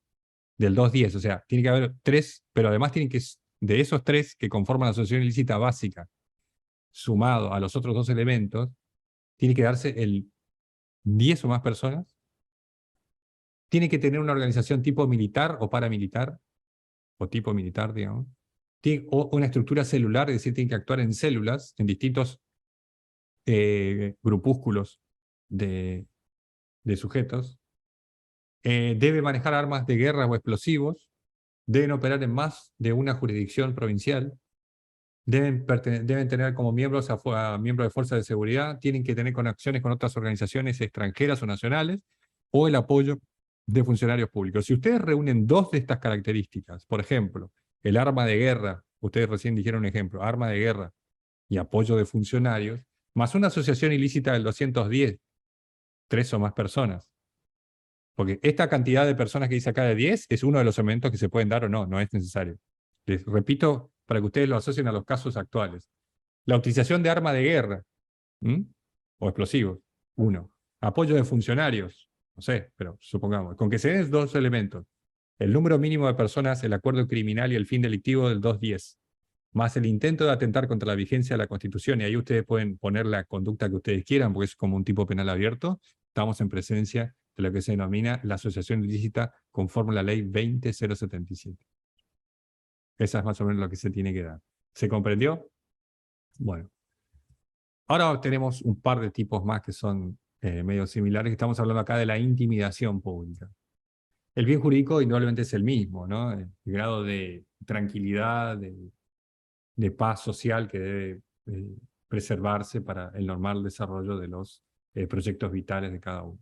del 210, o sea, tiene que haber 3, pero además tienen que, de esos 3 que conforman la asociación ilícita básica, sumado a los otros 2 elementos, tiene que darse el 10 o más personas. Tiene que tener una organización tipo militar o paramilitar, o tipo militar, digamos. O una estructura celular, es decir, tiene que actuar en células, en distintos grupúsculos de sujetos. Debe manejar armas de guerra o explosivos, deben operar en más de una jurisdicción provincial, deben tener como miembros a miembros de fuerzas de seguridad, tienen que tener conexiones con otras organizaciones extranjeras o nacionales, o el apoyo de funcionarios públicos. Si ustedes reúnen 2 de estas características, por ejemplo, el arma de guerra, ustedes recién dijeron un ejemplo, arma de guerra y apoyo de funcionarios, más una asociación ilícita del 210, 3 o más personas. Porque esta cantidad de personas que dice acá de 10 es uno de los elementos que se pueden dar o no, no es necesario. Les repito para que ustedes lo asocien a los casos actuales. La utilización de arma de guerra o explosivos, 1. Apoyo de funcionarios, no sé, pero supongamos, con que se den 2 elementos, el número mínimo de personas, el acuerdo criminal y el fin delictivo del 210, más el intento de atentar contra la vigencia de la Constitución, y ahí ustedes pueden poner la conducta que ustedes quieran, porque es como un tipo penal abierto, estamos en presencia de lo que se denomina la asociación ilícita conforme a la ley 20077. Esa es más o menos lo que se tiene que dar. ¿Se comprendió? Bueno. Ahora tenemos un par de tipos más que son medio similares. Estamos hablando acá de la intimidación pública. El bien jurídico indudablemente es el mismo, ¿no? El grado de tranquilidad, de paz social que debe preservarse para el normal desarrollo de los proyectos vitales de cada uno.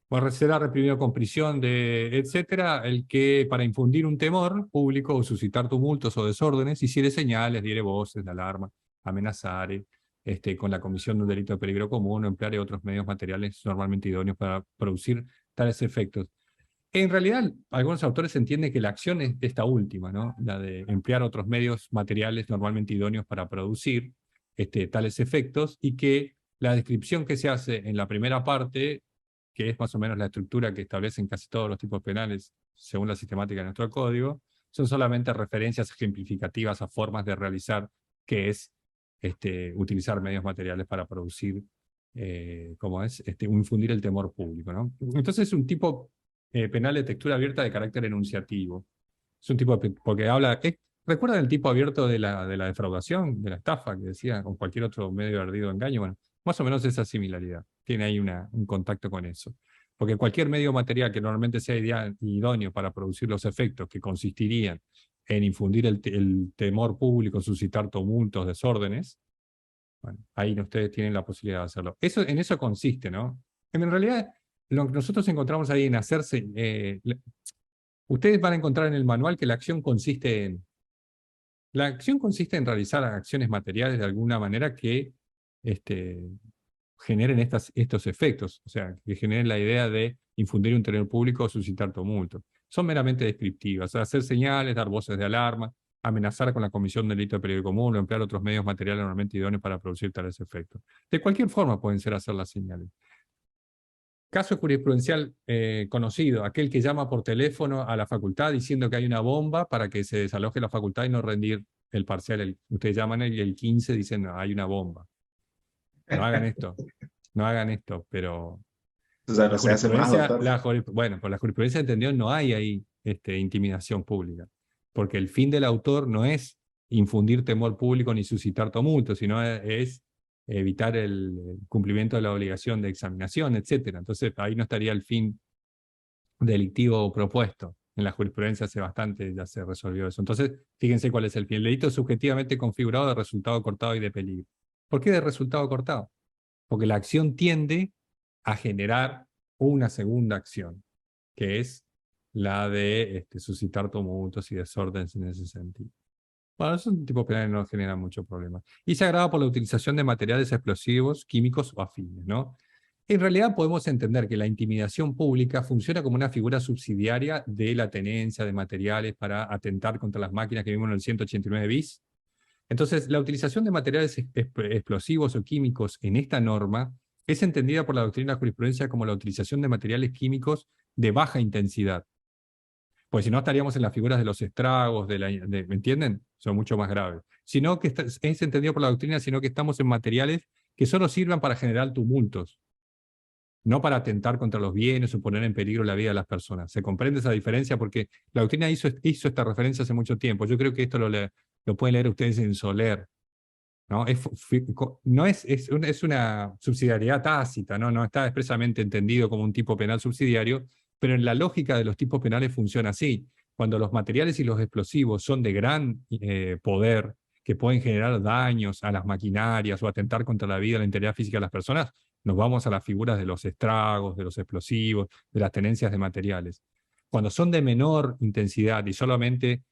Bueno, será reprimido con prisión, etcétera, el que para infundir un temor público o suscitar tumultos o desórdenes, hiciere señales, diere voces de alarma, amenazare, con la comisión de un delito de peligro común o emplear otros medios materiales normalmente idóneos para producir tales efectos. En realidad, algunos autores entienden que la acción es esta última, ¿no? La de emplear otros medios materiales normalmente idóneos para producir tales efectos, y que la descripción que se hace en la primera parte, que es más o menos la estructura que establecen casi todos los tipos penales según la sistemática de nuestro código, son solamente referencias ejemplificativas a formas de realizar, que es utilizar medios materiales para producir, ¿cómo es? Infundir el temor público, ¿no? Entonces es un tipo penal de textura abierta de carácter enunciativo. Es un tipo, porque habla, ¿recuerdan el tipo abierto de la defraudación, de la estafa, que decía, con cualquier otro medio ardido de engaño? Bueno, más o menos esa similaridad. Tiene ahí un contacto con eso. Porque cualquier medio material que normalmente sea idóneo para producir los efectos que consistirían en infundir el temor público, suscitar tumultos, desórdenes, bueno, ahí ustedes tienen la posibilidad de hacerlo. En eso consiste, ¿no? En realidad, lo que nosotros encontramos ahí en hacerse, ustedes van a encontrar en el manual que la acción consiste en realizar acciones materiales de alguna manera que generen estos efectos, o sea, que generen la idea de infundir un terror público o suscitar tumulto. Son meramente descriptivas, hacer señales, dar voces de alarma, amenazar con la comisión de delito de peligro común o emplear otros medios materiales normalmente idóneos para producir tales efectos. De cualquier forma pueden ser hacer las señales. Caso jurisprudencial conocido, aquel que llama por teléfono a la facultad diciendo que hay una bomba para que se desaloje la facultad y no rendir el parcial. Ustedes llaman el 15 dicen, no, hay una bomba. No hagan esto, no hagan esto, pero O sea, la no se hace más, jurisprudencia, doctor. bueno, por la jurisprudencia entendió, no hay ahí intimidación pública, porque el fin del autor no es infundir temor público ni suscitar tumulto, sino es evitar el cumplimiento de la obligación de examinación, etcétera. Entonces ahí no estaría el fin delictivo propuesto. En la jurisprudencia hace bastante ya se resolvió eso. Entonces, fíjense cuál es el fin. El delito subjetivamente configurado de resultado cortado y de peligro. ¿Por qué de resultado cortado? Porque la acción tiende a generar una segunda acción, que es la de suscitar tumultos y desórdenes en ese sentido. Bueno, es un tipo penal que no genera mucho problema. Y se agrava por la utilización de materiales explosivos, químicos o afines, ¿no? En realidad podemos entender que la intimidación pública funciona como una figura subsidiaria de la tenencia de materiales para atentar contra las máquinas que vimos en el 189 bis. Entonces, la utilización de materiales explosivos o químicos en esta norma es entendida por la doctrina de jurisprudencia como la utilización de materiales químicos de baja intensidad. Pues si no estaríamos en las figuras de los estragos, ¿me entienden? Son mucho más graves. Sino que es entendido por la doctrina, sino que estamos en materiales que solo sirvan para generar tumultos, no para atentar contra los bienes o poner en peligro la vida de las personas. ¿Se comprende esa diferencia? Porque la doctrina hizo esta referencia hace mucho tiempo. Yo creo que esto lo pueden leer ustedes en Soler, ¿no? Es una subsidiariedad tácita, ¿no? No está expresamente entendido como un tipo penal subsidiario, pero en la lógica de los tipos penales funciona así. Cuando los materiales y los explosivos son de gran poder, que pueden generar daños a las maquinarias o atentar contra la vida y la integridad física de las personas, nos vamos a las figuras de los estragos, de los explosivos, de las tenencias de materiales. Cuando son de menor intensidad y solamente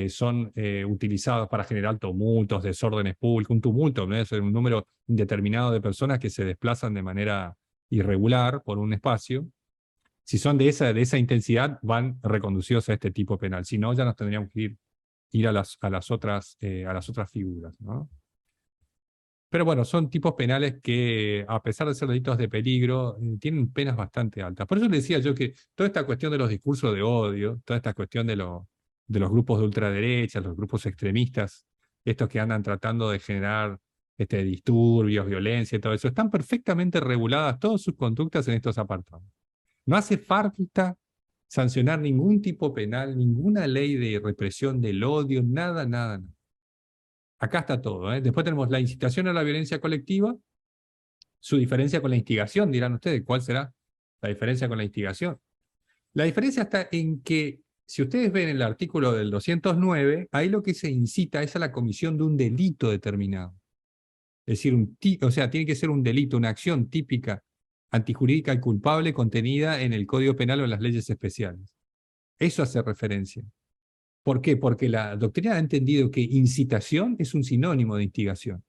son utilizados para generar tumultos, desórdenes públicos, un tumulto, ¿no? Es un número indeterminado de personas que se desplazan de manera irregular por un espacio. Si son de esa intensidad, van reconducidos a este tipo penal. Si no, ya nos tendríamos que ir a las otras figuras, ¿no? Pero bueno, son tipos penales que, a pesar de ser delitos de peligro, tienen penas bastante altas. Por eso le decía yo que toda esta cuestión de los discursos de odio, toda esta cuestión de los grupos de ultraderecha, los grupos extremistas, estos que andan tratando de generar disturbios, violencia y todo eso, están perfectamente reguladas todas sus conductas en estos apartados. No hace falta sancionar ningún tipo penal, ninguna ley de represión del odio, nada, nada, nada. Acá está todo, ¿eh? Después tenemos la incitación a la violencia colectiva, su diferencia con la instigación, dirán ustedes, ¿cuál será la diferencia con la instigación? La diferencia está en que, si ustedes ven el artículo del 209, ahí lo que se incita es a la comisión de un delito determinado. Es decir, o sea, tiene que ser un delito, una acción típica, antijurídica y culpable contenida en el Código Penal o en las leyes especiales. Eso hace referencia. ¿Por qué? Porque la doctrina ha entendido que incitación es un sinónimo de instigación.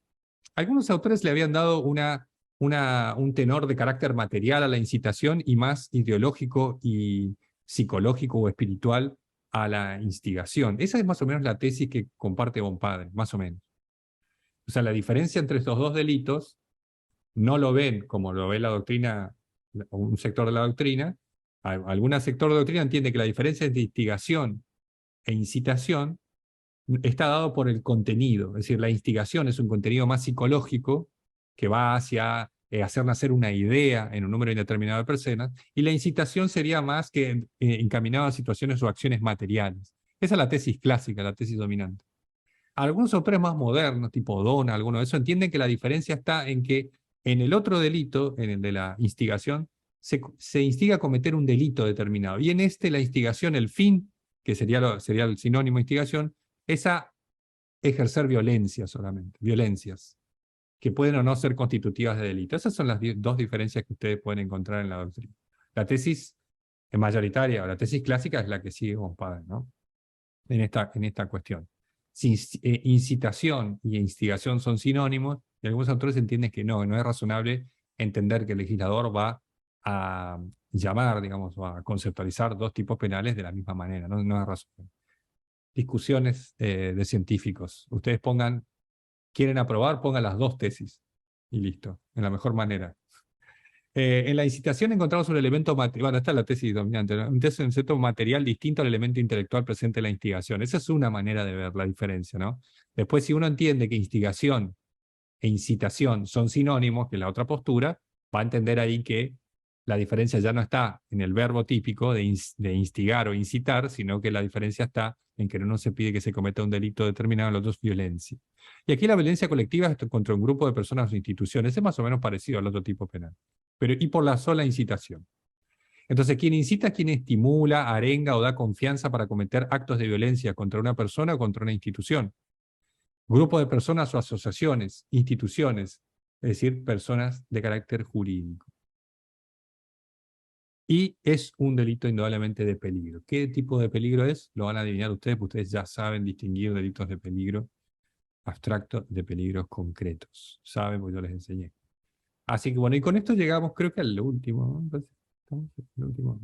Algunos autores le habían dado un tenor de carácter material a la incitación y más ideológico y psicológico o espiritual a la instigación. Esa es más o menos la tesis que comparte Bompadre, más o menos. O sea, la diferencia entre estos dos delitos no lo ven como lo ve la doctrina, un sector de la doctrina. Algún sector de la doctrina entiende que la diferencia entre instigación e incitación está dado por el contenido. Es decir, la instigación es un contenido más psicológico que va hacia hacer nacer una idea en un número indeterminado de personas, y la incitación sería más que encaminada a situaciones o acciones materiales. Esa es la tesis clásica, la tesis dominante. Algunos autores más modernos, tipo Dona, algunos de esos, entienden que la diferencia está en que en el otro delito, en el de la instigación, se instiga a cometer un delito determinado. Y en este, la instigación, el fin, que sería el sinónimo de instigación, es a ejercer violencia solamente, violencias, que pueden o no ser constitutivas de delito. Esas son las dos diferencias que ustedes pueden encontrar en la doctrina. La tesis mayoritaria, o la tesis clásica, es la que sigue Bompadre, ¿no? En esta cuestión. Si incitación y instigación son sinónimos, y algunos autores entienden que no es razonable entender que el legislador va a llamar, digamos, o a conceptualizar dos tipos penales de la misma manera, no es razonable. Discusiones de científicos. Ustedes quieren aprobar, pongan las dos tesis, y listo, en la mejor manera. En la incitación encontramos un elemento material, bueno, esta es la tesis dominante, ¿no? Un concepto material distinto al elemento intelectual presente en la instigación. Esa es una manera de ver la diferencia, ¿no? Después, si uno entiende que instigación e incitación son sinónimos, que es la otra postura, va a entender ahí que la diferencia ya no está en el verbo típico de instigar o incitar, sino que la diferencia está en que en uno se pide que se cometa un delito determinado, en el otro es violencia. Y aquí la violencia colectiva es contra un grupo de personas o instituciones, es más o menos parecido al otro tipo penal, pero y por la sola incitación. Entonces, quien incita es quien estimula, arenga o da confianza para cometer actos de violencia contra una persona o contra una institución. Grupo de personas o asociaciones, instituciones, es decir, personas de carácter jurídico. Y es un delito indudablemente de peligro. ¿Qué tipo de peligro es? Lo van a adivinar ustedes, porque ustedes ya saben distinguir delitos de peligro abstracto de peligros concretos. Saben, porque yo les enseñé. Así que bueno, y con esto llegamos creo que al último, ¿no? Entonces, ¿estamos? El último.